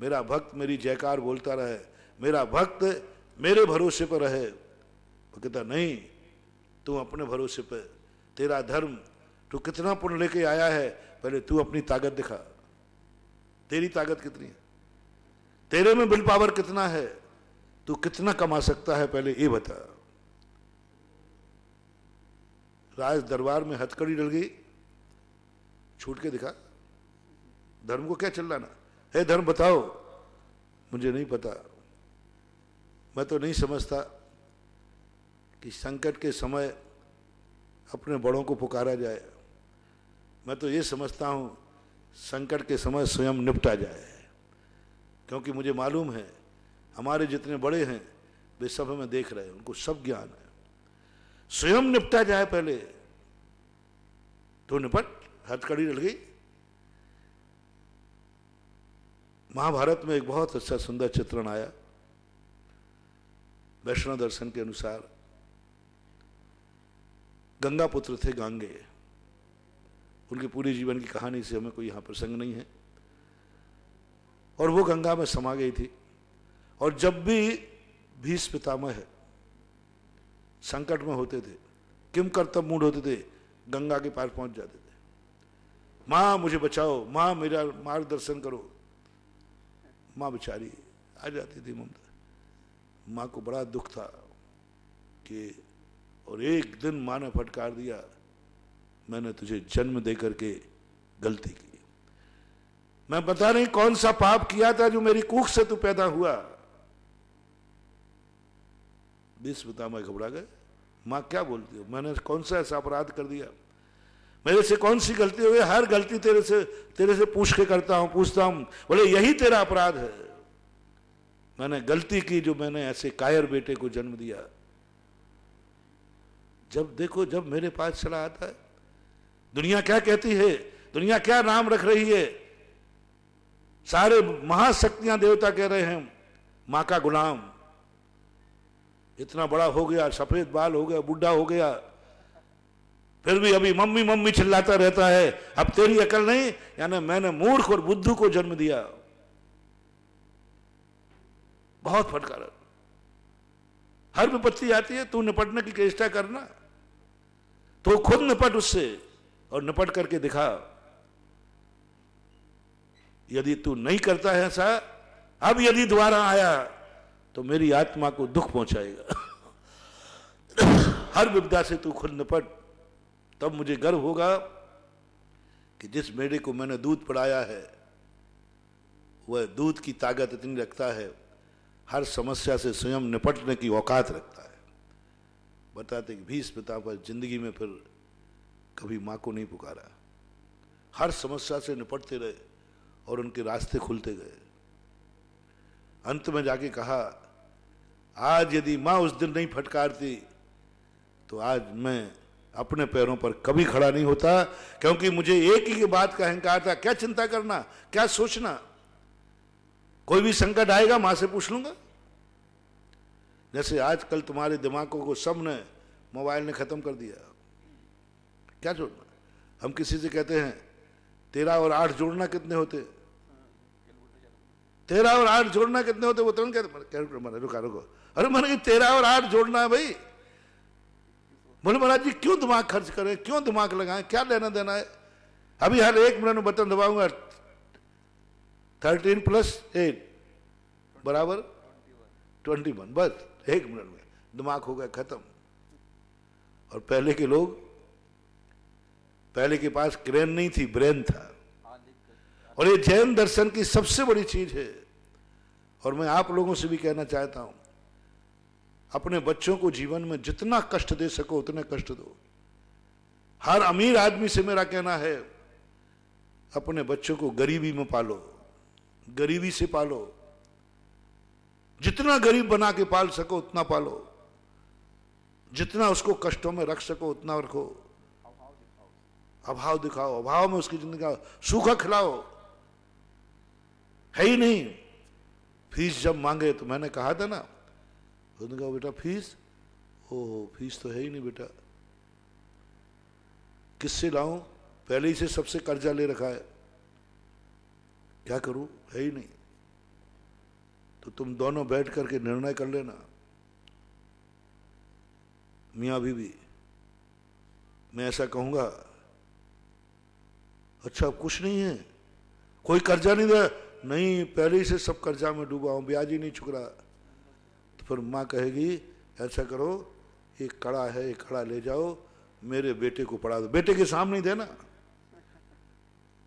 मेरा भक्त मेरी जयकार बोलता रहे, मेरा भक्त मेरे भरोसे पर रहे। वो कहता नहीं, तू अपने भरोसे पर, तेरा धर्म, तू कितना पुण्य लेके आया है, पहले तू अपनी ताकत दिखा। तेरी ताकत कितनी है? तेरे में विल पावर कितना है? तू कितना कमा सकता है, पहले ये बता। राज दरबार में हथकड़ी डल गई, छूट के दिखा। धर्म को क्या चिल्लाना है? धर्म बताओ। मुझे नहीं पता, मैं तो नहीं समझता कि संकट के समय अपने बड़ों को पुकारा जाए। मैं तो ये समझता हूं संकट के समय स्वयं निपटा जाए, क्योंकि मुझे मालूम है हमारे जितने बड़े हैं वे सब हमें देख रहे हैं, उनको सब ज्ञान है। स्वयं निपटा जाए पहले तो निपट। हथकड़ी डल गई। महाभारत में एक बहुत अच्छा सुंदर चित्रण आया वैष्णव दर्शन के अनुसार। गंगा पुत्र थे गांगे, उनके पूरे जीवन की कहानी से हमें कोई यहाँ प्रसंग नहीं है। और वो गंगा में समा गई थी। और जब भी भीष्म पितामह संकट में होते थे, किम कर्तव्य मूड होते थे, गंगा के पास पहुंच जाते थे। माँ मुझे बचाओ, माँ मेरा मार्गदर्शन करो। माँ बेचारी आ जाती थी ममता। माँ को बड़ा दुख था कि, और एक दिन माँ ने फटकार दिया, मैंने तुझे जन्म दे करके गलती की। मैं पता नहीं कौन सा पाप किया था जो मेरी कूख से तू पैदा हुआ। भीष्म पितामह घबरा गए। माँ क्या बोलती हो, मैंने कौन सा ऐसा अपराध कर दिया, मेरे से कौन सी गलती हो गई? हर गलती तेरे से पूछ के करता हूं, पूछता हूं। बोले यही तेरा अपराध है, मैंने गलती की जो मैंने ऐसे कायर बेटे को जन्म दिया। जब देखो, जब मेरे पास चला आता है, दुनिया क्या कहती है, दुनिया क्या नाम रख रही है, सारे महाशक्तियां देवता कह रहे हैं मां का गुलाम। इतना बड़ा हो गया, सफेद बाल हो गया, बुढ़ा हो गया, फिर भी अभी मम्मी मम्मी चिल्लाता रहता है। अब तेरी अकल नहीं, यानी मैंने मूर्ख और बुद्धू को जन्म दिया। बहुत फटकार। हर विपत्ति आती है, तू निपटने की चेष्टा करना, तो खुद निपट उससे और निपट करके दिखा। यदि तू नहीं करता है ऐसा, अब यदि दोबारा आया तो मेरी आत्मा को दुख पहुंचाएगा। हर विपदा से तू खुद निपट, तब मुझे गर्व होगा कि जिस बेटे को मैंने दूध पिलाया है वह दूध की ताकत इतनी रखता है, हर समस्या से स्वयं निपटने की औकात रखता है। बताते कि भीष्म पितामह जिंदगी में फिर कभी मां को नहीं पुकारा, हर समस्या से निपटते रहे और उनके रास्ते खुलते गए। अंत में जाके कहा, आज यदि मां उस दिन नहीं फटकारती तो आज मैं अपने पैरों पर कभी खड़ा नहीं होता, क्योंकि मुझे एक ही बात का अहंकार था। क्या चिंता करना, क्या सोचना, कोई भी संकट आएगा मां से पूछ लूंगा। जैसे आजकल तुम्हारे दिमागों को सबने मोबाइल ने खत्म कर दिया, क्या जोड़ना। हम किसी से कहते हैं 13 और 8 जोड़ना कितने होते, 13 और 8 जोड़ना कितने होते, वो तुरंत कहते मैंने रुको, अरे मैंने 13 और 8 जोड़ना है भाई। बोले महाराज जी क्यों दिमाग खर्च करें, क्यों दिमाग लगाएं, क्या लेना देना है। अभी हर 1 मिनट में बटन दबाऊंगा, 13 + 8 बराबर 21, बस 1 मिनट में दिमाग हो गया खत्म। और पहले के लोग, पहले के पास क्रेन नहीं थी, ब्रेन था। और ये जैन दर्शन की सबसे बड़ी चीज है। और मैं आप लोगों से भी कहना चाहता हूं, अपने बच्चों को जीवन में जितना कष्ट दे सको उतने कष्ट दो। हर अमीर आदमी से मेरा कहना है, अपने बच्चों को गरीबी में पालो, गरीबी से पालो, जितना गरीब बना के पाल सको उतना पालो, जितना उसको कष्टों में रख सको उतना रखो। अभाव दिखाओ, अभाव में उसकी जिंदगी का सूखा खिलाओ। है ही नहीं, फीस जब मांगे तो मैंने कहा था ना, उसने कहा बेटा फीस, ओह फीस तो है ही नहीं बेटा, किससे लाऊं, पहले ही से सबसे कर्जा ले रखा है, क्या करूं, है ही नहीं। तो तुम दोनों बैठ करके निर्णय कर लेना, मियां बीवी। मैं ऐसा कहूंगा, अच्छा कुछ नहीं है, कोई कर्जा नहीं दे, नहीं पहले ही से सब कर्जा में डूबा हूं, ब्याज ही नहीं चुक रहा। तो फिर माँ कहेगी ऐसा करो, एक कड़ा है, एक कड़ा ले जाओ, मेरे बेटे को पढ़ा दो, बेटे के सामने ही देना,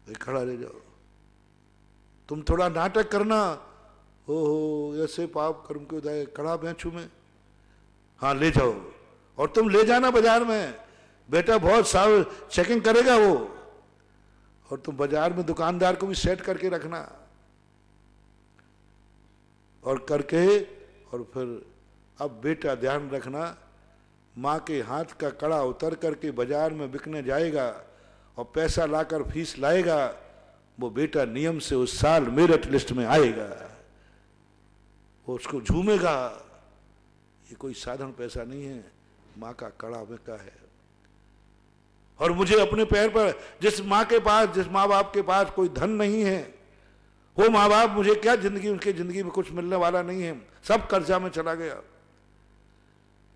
एक कड़ा ले जाओ। तुम थोड़ा नाटक करना, ओहो ऐसे पाप कर्म के उदय, कड़ा बेचू में, हाँ ले जाओ। और तुम ले जाना बाजार में, बेटा बहुत साल चेकिंग करेगा वो। और तुम बाजार में दुकानदार को भी सेट करके रखना, और करके, और फिर अब बेटा ध्यान रखना, माँ के हाथ का कड़ा उतर करके बाजार में बिकने जाएगा और पैसा लाकर फीस लाएगा, वो बेटा नियम से उस साल मेरिट लिस्ट में आएगा, वो उसको झूमेगा। ये कोई साधारण पैसा नहीं है, माँ का कड़ा बिका है। और मुझे अपने पैर पर, जिस माँ के पास, जिस माँ बाप के पास कोई धन नहीं है, वो माँ बाप मुझे क्या जिंदगी, उनकी जिंदगी में कुछ मिलने वाला नहीं है, सब कर्जा में चला गया,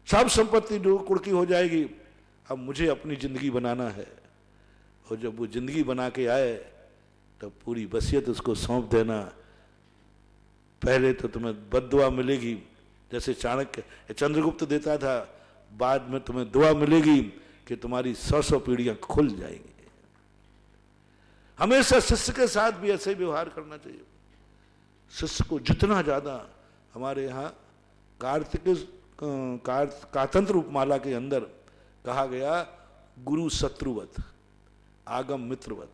सब संपत्ति कुड़की हो जाएगी। अब मुझे अपनी जिंदगी बनाना है। और जब वो जिंदगी बना के आए तब पूरी वसीयत उसको सौंप देना। पहले तो तुम्हें बद्दुआ मिलेगी, जैसे चाणक्य चंद्रगुप्त देता था, बाद में तुम्हें दुआ मिलेगी कि तुम्हारी 100 पीढ़ियां खुल जाएंगी। हमेशा शिष्य के साथ भी ऐसे ही व्यवहार करना चाहिए। शिष्य को जितना ज्यादा, हमारे यहाँ कातंत्र उपमाला के अंदर कहा गया, गुरु शत्रुवत आगम मित्रवत।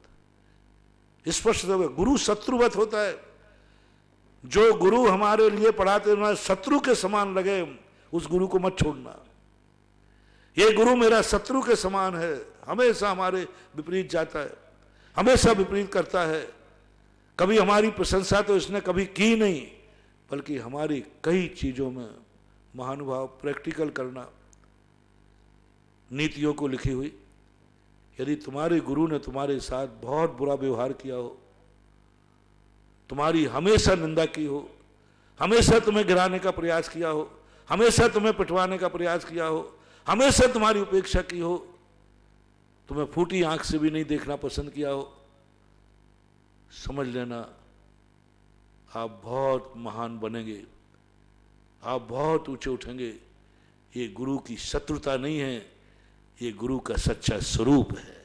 स्पष्ट गुरु शत्रुवत होता है। जो गुरु हमारे लिए पढ़ाते हैं शत्रु के समान लगे, उस गुरु को मत छोड़ना। ये गुरु मेरा शत्रु के समान है, हमेशा हमारे विपरीत जाता है, हमेशा विपरीत करता है। कभी हमारी प्रशंसा तो इसने कभी की नहीं, बल्कि हमारी कई चीजों में महानुभाव प्रैक्टिकल करना, नीतियों को लिखी हुई। यदि तुम्हारे गुरु ने तुम्हारे साथ बहुत बुरा व्यवहार किया हो, तुम्हारी हमेशा निंदा की हो, हमेशा तुम्हें गिराने का प्रयास किया हो, हमेशा तुम्हें पिटवाने का प्रयास किया हो, हमेशा तुम्हारी उपेक्षा की हो, तुम्हें फूटी आंख से भी नहीं देखना पसंद किया हो, समझ लेना आप बहुत महान बनेंगे, आप बहुत ऊंचे उठेंगे। ये गुरु की शत्रुता नहीं है, ये गुरु का सच्चा स्वरूप है,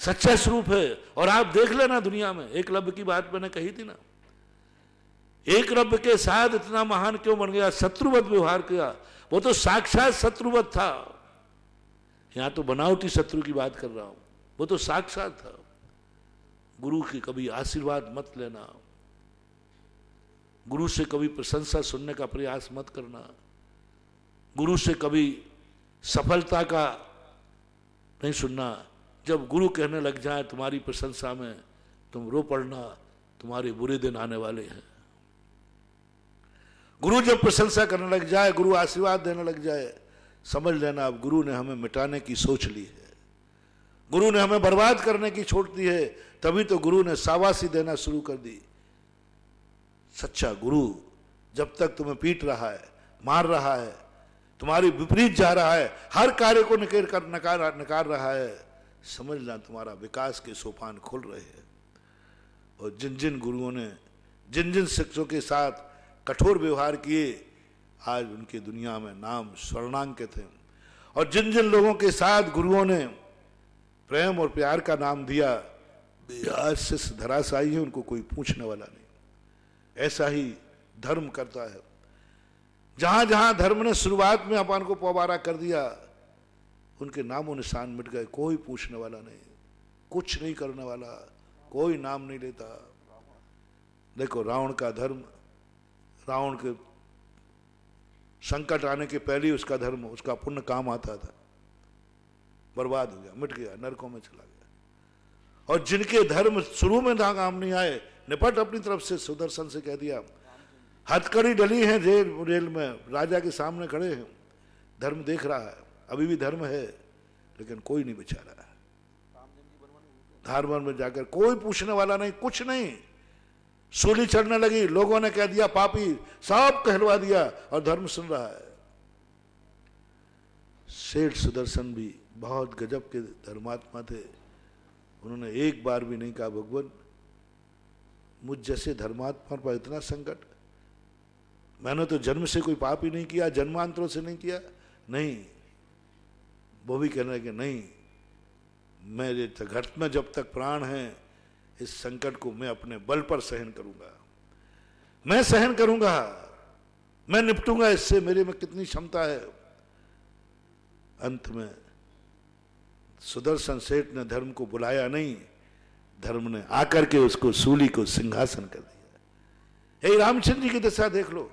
सच्चा स्वरूप है। और आप देख लेना दुनिया में, एकलव्य की बात मैंने कही थी ना, एकलव्य के साथ इतना महान क्यों बन गया, शत्रुवत व्यवहार किया। वो तो साक्षात शत्रुवत था, यहां तो बनावटी शत्रु की बात कर रहा हूं, वो तो साक्षात था। गुरु की कभी आशीर्वाद मत लेना, गुरु से कभी प्रशंसा सुनने का प्रयास मत करना, गुरु से कभी सफलता का नहीं सुनना। जब गुरु कहने लग जाए तुम्हारी प्रशंसा में, तुम रो पड़ना, तुम्हारे बुरे दिन आने वाले हैं। गुरु जब प्रशंसा करने लग जाए, गुरु आशीर्वाद देने लग जाए, समझ लेना अब गुरु ने हमें मिटाने की सोच ली है, गुरु ने हमें बर्बाद करने की छोड़ दी है। तभी तो गुरु ने शाबाशी देना शुरू कर दी। सच्चा गुरु जब तक तुम्हें पीट रहा है, मार रहा है, तुम्हारी विपरीत जा रहा है, हर कार्य को नकार रहा है, समझना तुम्हारा विकास के सोपान खुल रहे हैं। और जिन जिन गुरुओं ने जिन जिन शिक्षकों के साथ कठोर व्यवहार किए, आज उनके दुनिया में नाम स्वर्णांकित है। और जिन जिन लोगों के साथ गुरुओं ने प्रेम और प्यार का नाम दिया, आज शिष्य धराशायी है, उनको कोई पूछने वाला नहीं। ऐसा ही धर्म करता है। जहां जहां धर्म ने शुरुआत में अपन को पवारा कर दिया, उनके नामों निशान मिट गए, कोई पूछने वाला नहीं, कुछ नहीं करने वाला, कोई नाम नहीं लेता। देखो रावण का धर्म, रावण के संकट आने के पहले ही उसका धर्म, उसका पुण्य काम आता था, बर्बाद हो गया, मिट गया, नरकों में चला गया। और जिनके धर्म शुरू में काम नहीं आए, निपट अपनी तरफ से सुदर्शन से कह दिया, हथकड़ी डली है रेल में, राजा के सामने खड़े हैं, धर्म देख रहा है, अभी भी धर्म है, लेकिन कोई नहीं बचा रहा है। धारवन में जाकर कोई पूछने वाला नहीं, कुछ नहीं। सूली चढ़ने लगी, लोगों ने कह दिया पापी, सब कहलवा दिया, और धर्म सुन रहा है। सेठ सुदर्शन भी बहुत गजब के धर्मात्मा थे, उन्होंने एक बार भी नहीं कहा भगवान मुझ जैसे धर्मात्मा पर इतना संकट, मैंने तो जन्म से कोई पाप ही नहीं किया, जन्मांतरों से नहीं किया। नहीं, वो भी कहने लगे नहीं, मेरे घट में जब तक प्राण है, इस संकट को मैं अपने बल पर सहन करूंगा, मैं सहन करूंगा, मैं निपटूंगा इससे, मेरे में कितनी क्षमता है। अंत में सुदर्शन सेठ ने धर्म को बुलाया नहीं, धर्म ने आकर के उसको सूली को सिंहासन कर दिया। यही रामचंद्र जी की दशा देख लो।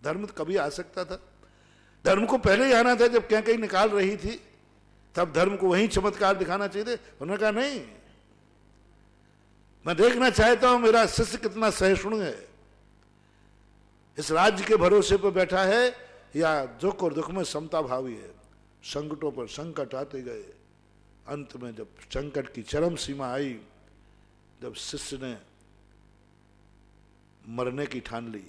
धर्म तो कभी आ सकता था, धर्म को पहले ही आना था, जब क्या कहीं निकाल रही थी, तब धर्म को वहीं चमत्कार दिखाना चाहिए थे। उन्होंने कहा नहीं, मैं देखना चाहता हूं मेरा शिष्य कितना सहिष्णु है, इस राज्य के भरोसे पर बैठा है या दुख और दुख में समता भावी है। संकटों पर संकट आते गए, अंत में जब संकट की चरम सीमा आई, जब शिष्य ने मरने की ठान ली,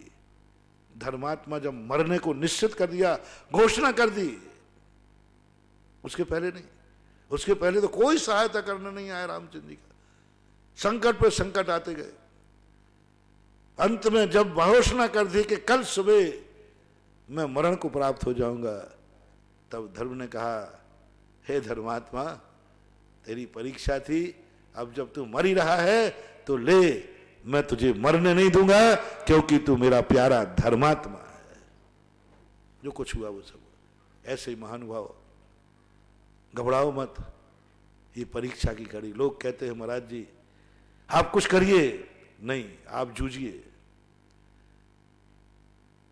धर्मात्मा जब मरने को निश्चित कर दिया, घोषणा कर दी, उसके पहले नहीं, उसके पहले तो कोई सहायता करने नहीं आया रामचंद्र जी का। संकट पे संकट आते गए, अंत में जब घोषणा कर दी कि कल सुबह मैं मरण को प्राप्त हो जाऊंगा, तब धर्म ने कहा, हे धर्मात्मा, तेरी परीक्षा थी, अब जब तू मर ही रहा है तो ले, मैं तुझे मरने नहीं दूंगा, क्योंकि तू मेरा प्यारा धर्मात्मा है। जो कुछ हुआ वो सब हुआ। ऐसे ही महानुभाव, घबराओ मत, ये परीक्षा की घड़ी। लोग कहते हैं महाराज जी आप कुछ करिए, नहीं, आप जूझिए,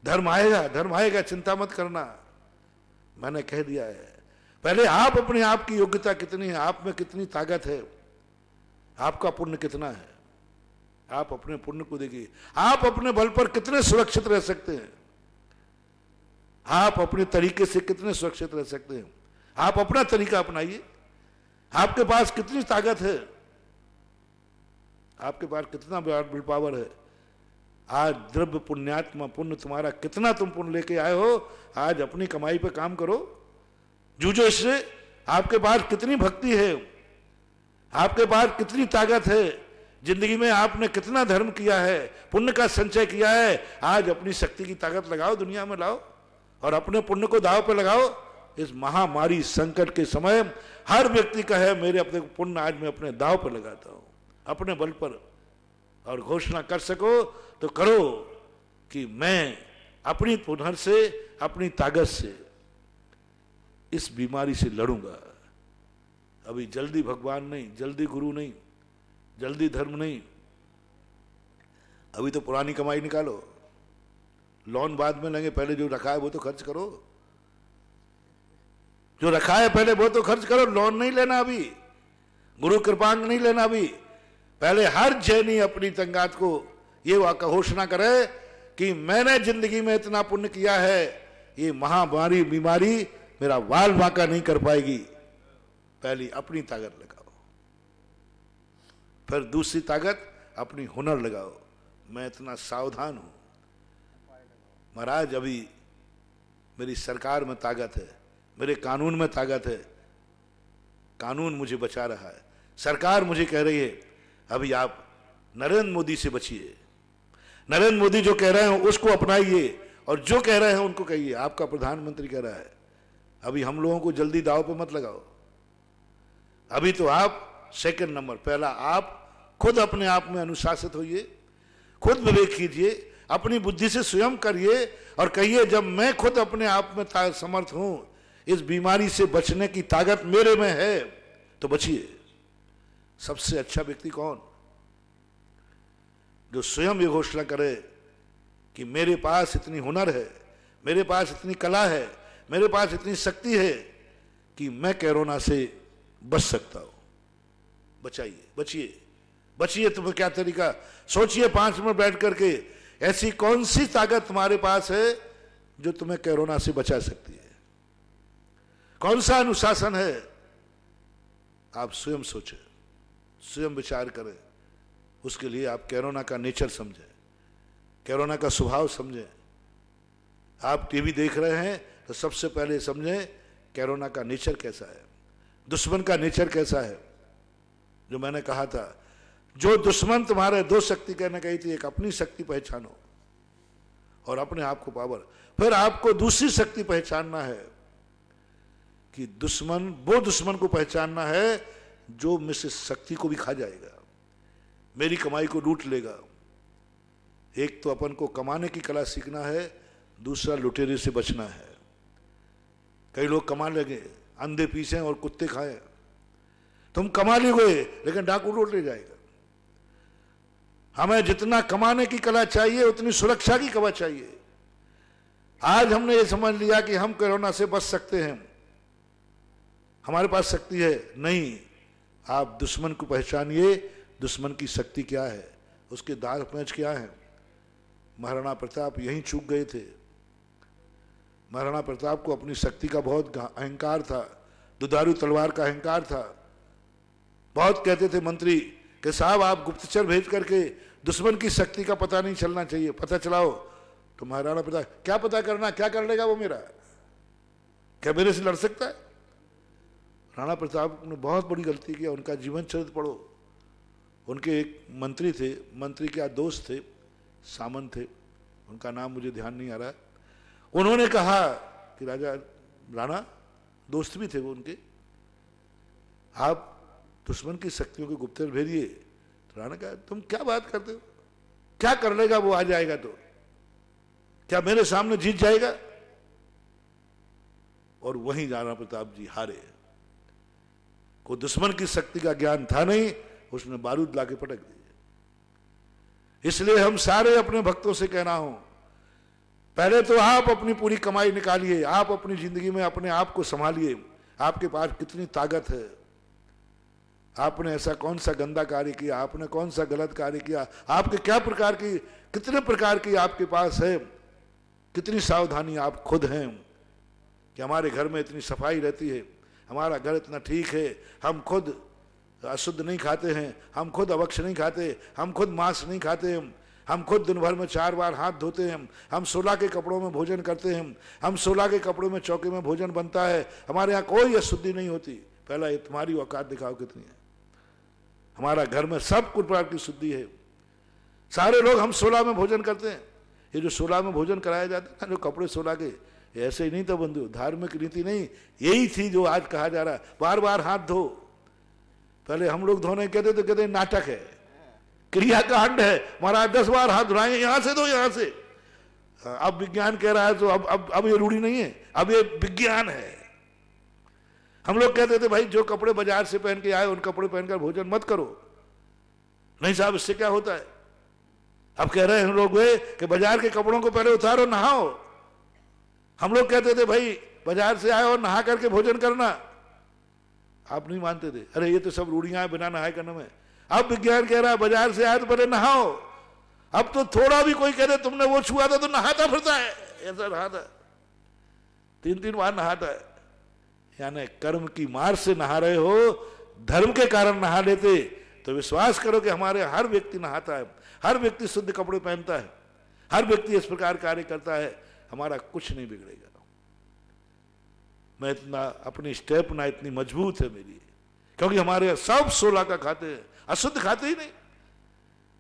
धर्म आएगा, धर्म आएगा, चिंता मत करना। मैंने कह दिया है, पहले आप अपने आप की योग्यता कितनी है, आप में कितनी ताकत है, आपका पुण्य कितना है, आप अपने पुण्य को देखिए। आप अपने बल पर कितने सुरक्षित रह सकते हैं, आप अपने तरीके से कितने सुरक्षित रह सकते हैं, आप अपना तरीका अपनाइए। आपके पास कितनी ताकत है, आपके पास कितना विल पावर है। आज द्रव्य पुण्यात्मा, पुण्य तुम्हारा कितना तुम पुण्य लेके आए हो, आज अपनी कमाई पे काम करो, जूझो इससे। आपके पास कितनी भक्ति है, आपके पास कितनी ताकत है, जिंदगी में आपने कितना धर्म किया है, पुण्य का संचय किया है। आज अपनी शक्ति की ताकत लगाओ, दुनिया में लाओ, और अपने पुण्य को दांव पे लगाओ। इस महामारी संकट के समय हर व्यक्ति का है, मेरे अपने पुण्य आज मैं अपने दांव पे लगाता हूं, अपने बल पर। और घोषणा कर सको तो करो कि मैं अपनी पुनर से, अपनी ताकत से इस बीमारी से लड़ूंगा। अभी जल्दी भगवान नहीं, जल्दी गुरु नहीं, जल्दी धर्म नहीं, अभी तो पुरानी कमाई निकालो, लोन बाद में लेंगे, पहले जो रखा है वो तो खर्च करो, जो रखा है पहले वो तो खर्च करो। लोन नहीं लेना अभी, गुरु कृपांग नहीं लेना अभी। पहले हर जैनी अपनी तंगात को ये वाक्य घोषणा करे कि मैंने जिंदगी में इतना पुण्य किया है, ये महामारी बीमारी मेरा वाल वाका नहीं कर पाएगी। पहली अपनी ताकत लगाओ, फिर दूसरी ताकत अपनी हुनर लगाओ। मैं इतना सावधान हूं महाराज, अभी मेरी सरकार में ताकत है, मेरे कानून में ताकत है, कानून मुझे बचा रहा है। सरकार मुझे कह रही है अभी आप नरेंद्र मोदी से बचिए, नरेंद्र मोदी जो कह रहे हैं उसको अपनाइए, और जो कह रहे हैं उनको कहिए। आपका प्रधानमंत्री कह रहा है अभी हम लोगों को जल्दी दाव पे मत लगाओ, अभी तो आप सेकंड नंबर, पहला आप खुद अपने आप में अनुशासित होइए, खुद विवेक कीजिए, अपनी बुद्धि से स्वयं करिए और कहिए जब मैं खुद अपने आप में समर्थ हूं, इस बीमारी से बचने की ताकत मेरे में है, तो बचिए। सबसे अच्छा व्यक्ति कौन? जो स्वयं ये घोषणा करे कि मेरे पास इतनी हुनर है, मेरे पास इतनी कला है, मेरे पास इतनी शक्ति है कि मैं कोरोना से बच सकता हूं। बचाइए, बचिए, बचिए। तुम्हें क्या तरीका, सोचिए 5 मिनट बैठ करके, ऐसी कौन सी ताकत तुम्हारे पास है जो तुम्हें कोरोना से बचा सकती है? कौन सा अनुशासन है? आप स्वयं सोचें, स्वयं विचार करें। उसके लिए आप कोरोना का नेचर समझें, कोरोना का स्वभाव समझें। आप टीवी देख रहे हैं तो सबसे पहले समझें कोरोना का नेचर कैसा है, दुश्मन का नेचर कैसा है। जो मैंने कहा था, जो दुश्मन तुम्हारे दो शक्ति कहने कही थी, एक अपनी शक्ति पहचानो और अपने आप को पावर, फिर आपको दूसरी शक्ति पहचानना है कि दुश्मन, वो दुश्मन को पहचानना है जो मुझसे शक्ति को भी खा जाएगा, मेरी कमाई को लूट लेगा। एक तो अपन को कमाने की कला सीखना है, दूसरा लुटेरे से बचना है। कई लोग कमा लगे, अंधे पीछे और कुत्ते खाए। तुम कमा लोगे लेकिन डाकू लूट ले जाएगा। हमें जितना कमाने की कला चाहिए उतनी सुरक्षा की कला चाहिए। आज हमने ये समझ लिया कि हम कोरोना से बच सकते हैं, हमारे पास शक्ति है। नहीं, आप दुश्मन को पहचानिए, दुश्मन की शक्ति क्या है, उसके दांव पेच क्या है। महाराणा प्रताप यहीं चूक गए थे। महाराणा प्रताप को अपनी शक्ति का बहुत अहंकार था, दुधारू तलवार का अहंकार था। बहुत कहते थे मंत्री कि साहब आप गुप्तचर भेज करके दुश्मन की शक्ति का पता नहीं चलना चाहिए, पता चलाओ। तो महाराणा प्रताप, क्या पता करना, क्या कर लेगा वो मेरा, क्या मेरे से लड़ सकता है? राणा प्रताप ने बहुत बड़ी गलती किया। उनका जीवन चरित्र पढ़ो। उनके एक मंत्री थे, मंत्री के दोस्त थे, सामंत थे, उनका नाम मुझे ध्यान नहीं आ रहा है। उन्होंने कहा कि राजा राणा, दोस्त भी थे वो उनके, आप दुश्मन की शक्तियों के गुप्तचर भेजिए। तो राणा कहा, तुम क्या बात करते हो, क्या कर लेगा वो, आ जाएगा तो क्या मेरे सामने जीत जाएगा? और वहीं राणा प्रताप जी हारे। को दुश्मन की शक्ति का ज्ञान था नहीं, उसने बारूद लाके पटक दिए। इसलिए हम सारे अपने भक्तों से कहना हो, पहले तो आप अपनी पूरी कमाई निकालिए, आप अपनी जिंदगी में अपने आप को संभालिए। आपके पास कितनी ताकत है, आपने ऐसा कौन सा गंदा कार्य किया, आपने कौन सा गलत कार्य किया, आपके क्या प्रकार की, कितने प्रकार की आपके पास है, कितनी सावधानी आप खुद हैं कि हमारे घर में इतनी सफाई रहती है, हमारा घर इतना ठीक है, हम खुद अशुद्ध नहीं खाते हैं, हम खुद अवक्ष नहीं खाते, हम खुद मांस नहीं खाते, हम खुद दिन भर में 4 बार हाथ धोते हैं, हम 16 के कपड़ों में भोजन करते हैं, हम 16 के कपड़ों में चौके में भोजन बनता है, हमारे यहाँ कोई अशुद्धि नहीं होती। पहला ये तुम्हारी औकात दिखाओ कितनी है। हमारा घर में सब कुछ प्रकार की शुद्धि है। सारे लोग हम 16 में भोजन करते हैं। ये जो 16 में भोजन कराया जाता है ना, जो कपड़े 16 के, ऐसे ही नहीं था बंधु, धार्मिक रीति नहीं, यही थी जो आज कहा जा रहा है, बार बार हाथ धो। पहले हम लोग धोने कहते तो कहते नाटक है, क्रियाकांड है, महाराज 10 बार हाथ धुलाएंगे, यहां से दो, यहां से। अब विज्ञान कह रहा है तो अब ये रूढ़ी नहीं है, अब ये विज्ञान है। हम लोग कहते थे भाई जो कपड़े बाजार से पहन के आए उन कपड़े पहनकर भोजन मत करो। नहीं साहब, इससे क्या होता है? अब कह रहे हैं हम लोग कि बाजार के कपड़ों को पहले उतारो, नहाओ। हम लोग कहते थे भाई बाजार से आए और नहा करके भोजन करना, आप नहीं मानते थे। अरे ये तो सब रूढ़ियां हैं, बिना नहाए करने में। अब विज्ञान कह रहा है बाजार से आए तो पहले नहाओ। अब तो थोड़ा भी कोई कह दे तुमने वो छुआ था तो नहाता फिरता है, ऐसा नहाता 3-3 बार नहाता है। यानी कर्म की मार से नहा रहे हो, धर्म के कारण नहा लेते तो विश्वास करो कि हमारे हर व्यक्ति नहाता है, हर व्यक्ति शुद्ध कपड़े पहनता है, हर व्यक्ति इस प्रकार कार्य करता है, हमारा कुछ नहीं बिगड़ेगा। मैं इतना अपनी स्टेप ना इतनी मजबूत है मेरी, क्योंकि हमारे सब 16 का खाते हैं, अशुद्ध खाते ही नहीं।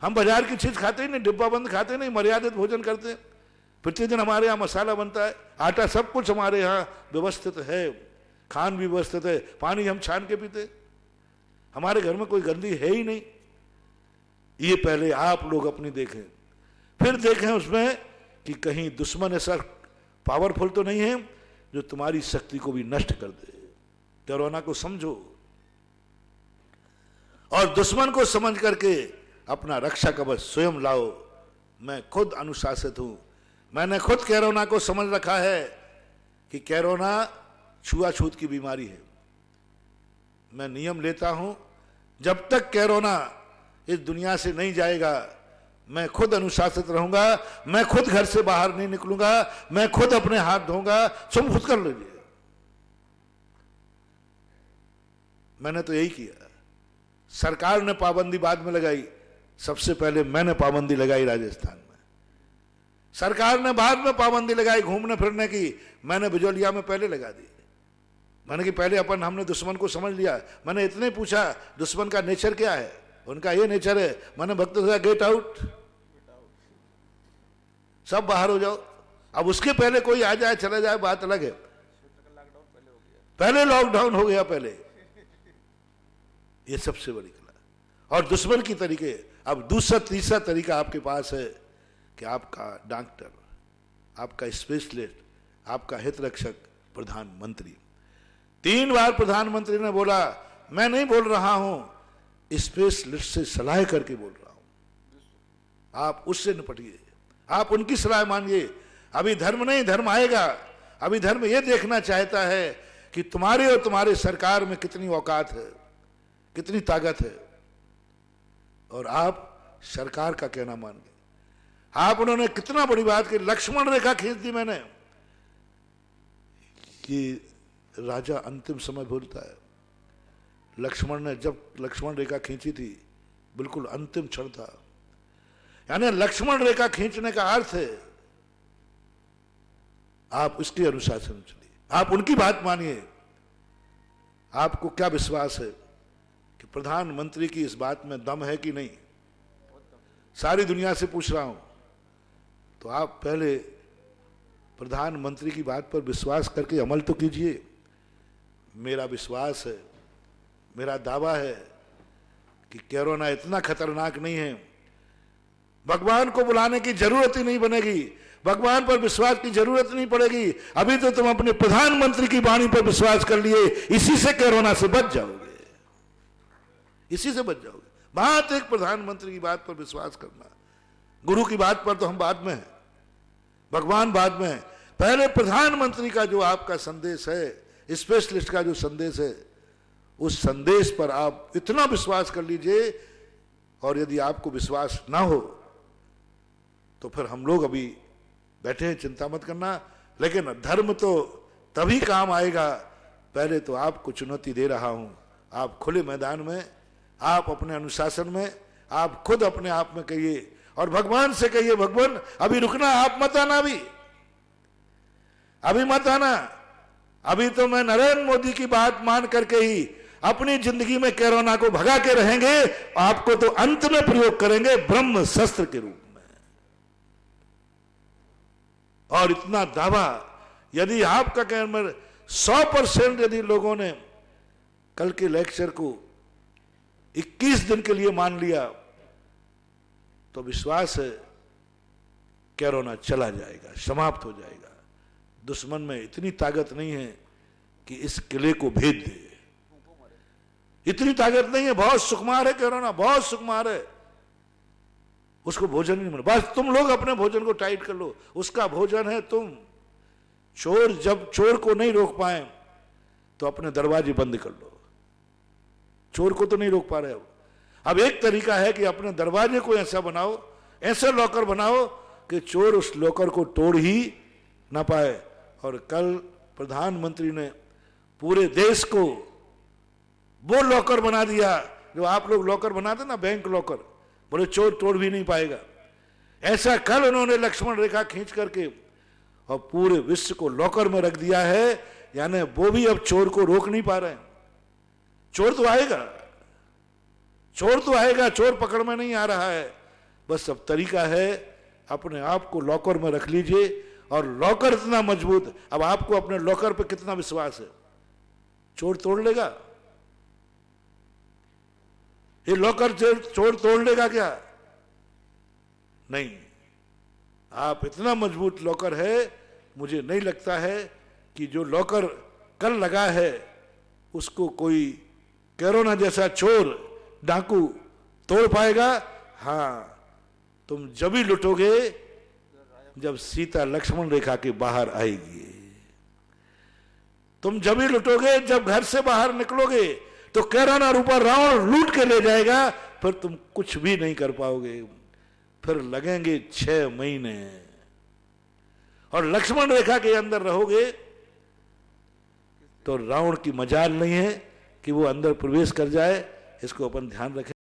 हम बाजार की चीज खाते ही नहीं, डिब्बा बंद खाते नहीं, मर्यादित भोजन करते हैं। प्रतिदिन हमारे यहाँ मसाला बनता है, आटा, सब कुछ हमारे यहाँ व्यवस्थित है, खान भी व्यवस्थित है, पानी हम छान के पीते, हमारे घर में कोई गंदगी है ही नहीं। ये पहले आप लोग अपनी देखें, फिर देखें उसमें कि कहीं दुश्मन ऐसा पावरफुल तो नहीं है जो तुम्हारी शक्ति को भी नष्ट कर दे। कोरोना को समझो और दुश्मन को समझ करके अपना रक्षा कवच स्वयं लाओ। मैं खुद अनुशासित हूं, मैंने खुद कोरोना को समझ रखा है कि कोरोना छुआछूत की बीमारी है। मैं नियम लेता हूं, जब तक कोरोना इस दुनिया से नहीं जाएगा मैं खुद अनुशासित रहूंगा, मैं खुद घर से बाहर नहीं निकलूंगा, मैं खुद अपने हाथ धोऊंगा। तुम खुद कर लीजिए। मैंने तो यही किया। सरकार ने पाबंदी बाद में लगाई, सबसे पहले मैंने पाबंदी लगाई राजस्थान में। सरकार ने बाद में पाबंदी लगाई घूमने फिरने की, मैंने बिजौलिया में पहले लगा दी। मैंने कि पहले हमने दुश्मन को समझ लिया। मैंने इतने पूछा दुश्मन का नेचर क्या है, उनका ये नेचर है। मैंने भक्तों से गेट आउट, सब बाहर हो जाओ। अब उसके पहले कोई आ जाए चला जाए बात अलग है, पहले लॉकडाउन हो गया पहले। ये सबसे बड़ी कला। और दुश्मन की तरीके, अब दूसरा तीसरा तरीका आपके पास है कि आपका डॉक्टर, आपका स्पेशलिस्ट, आपका हित रक्षक प्रधानमंत्री। 3 बार प्रधानमंत्री ने बोला मैं नहीं बोल रहा हूं, स्पेशलिस्ट से सलाह करके बोल रहा हूं, आप उससे निपटिए, आप उनकी सलाह मानिए। अभी धर्म नहीं, धर्म आएगा। अभी धर्म यह देखना चाहता है कि तुम्हारे और तुम्हारे सरकार में कितनी औकात है, कितनी ताकत है। और आप सरकार का कहना मान गए। आप उन्होंने कितना बड़ी बात की, लक्ष्मण रेखा खींच दी मैंने कि राजा अंतिम समय बोलता है, लक्ष्मण ने जब लक्ष्मण रेखा खींची थी, बिल्कुल अंतिम क्षण था। यानी लक्ष्मण रेखा खींचने का अर्थ है आप इसके अनुशासन में चलिए, आप उनकी बात मानिए। आपको क्या विश्वास है कि प्रधानमंत्री की इस बात में दम है कि नहीं? सारी दुनिया से पूछ रहा हूं। तो आप पहले प्रधानमंत्री की बात पर विश्वास करके अमल तो कीजिए। मेरा विश्वास है, मेरा दावा है कि कोरोना इतना खतरनाक नहीं है, भगवान को बुलाने की जरूरत ही नहीं बनेगी, भगवान पर विश्वास की जरूरत नहीं पड़ेगी। अभी तो तुम अपने प्रधानमंत्री की वाणी पर विश्वास कर लिए, इसी से कोरोना से बच जाओगे, इसी से बच जाओगे। बात एक प्रधानमंत्री की बात पर विश्वास करना, गुरु की बात पर तो हम बाद में हैं, भगवान बाद में है। पहले प्रधानमंत्री का जो आपका संदेश है, स्पेशलिस्ट का जो संदेश है, उस संदेश पर आप इतना विश्वास कर लीजिए। और यदि आपको विश्वास ना हो तो फिर हम लोग अभी बैठे हैं, चिंता मत करना। लेकिन धर्म तो तभी काम आएगा, पहले तो आपको चुनौती दे रहा हूं, आप खुले मैदान में, आप अपने अनुशासन में, आप खुद अपने आप में कहिए और भगवान से कहिए, भगवान अभी रुकना, आप मत आना, अभी मत आना। अभी तो मैं नरेंद्र मोदी की बात मान करके ही अपनी जिंदगी में कोरोना को भगा के रहेंगे, आपको तो अंत में प्रयोग करेंगे ब्रह्म शस्त्र के रूप में। और इतना दावा, यदि आपका कहना 100% यदि लोगों ने कल के लेक्चर को 21 दिन के लिए मान लिया तो विश्वास है कोरोना चला जाएगा, समाप्त हो जाएगा। दुश्मन में इतनी ताकत नहीं है कि इस किले को भेद दे, इतनी ताकत नहीं है। बहुत सुकुमार है कोरोना, बहुत सुकुमार है, उसको भोजन नहीं मिला। बस तुम लोग अपने भोजन को टाइट कर लो, उसका भोजन है तुम। चोर जब चोर को नहीं रोक पाए तो अपने दरवाजे बंद कर लो, चोर को तो नहीं रोक पा रहे हो। अब एक तरीका है कि अपने दरवाजे को ऐसा बनाओ, ऐसे लॉकर बनाओ कि चोर उस लॉकर को तोड़ ही ना पाए। और कल प्रधानमंत्री ने पूरे देश को वो लॉकर बना दिया जो आप लोग लॉकर बनाते ना, बैंक लॉकर, बोले चोर तोड़ भी नहीं पाएगा। ऐसा कल उन्होंने लक्ष्मण रेखा खींच करके और पूरे विश्व को लॉकर में रख दिया है। यानी वो भी अब चोर को रोक नहीं पा रहे हैं। चोर तो आएगा, चोर तो आएगा, चोर पकड़ में नहीं आ रहा है। बस अब तरीका है अपने आप को लॉकर में रख लीजिए। और लॉकर इतना मजबूत, अब आपको अपने लॉकर पे कितना विश्वास है? चोर तोड़ लेगा? ये लॉकर चोर तोड़ लेगा क्या? नहीं। आप इतना मजबूत लॉकर है, मुझे नहीं लगता है कि जो लॉकर कल लगा है उसको कोई कोरोना जैसा चोर डाकू तोड़ पाएगा। हाँ, तुम जब ही लुटोगे जब सीता लक्ष्मण रेखा के बाहर आएगी। तुम जब ही लुटोगे जब घर से बाहर निकलोगे तो कोरोना रूपा रावण लूट के ले जाएगा, फिर तुम कुछ भी नहीं कर पाओगे। फिर लगेंगे 6 महीने और लक्ष्मण रेखा के अंदर रहोगे तो रावण की मजाल नहीं है कि वो अंदर प्रवेश कर जाए। इसको अपन ध्यान रखें।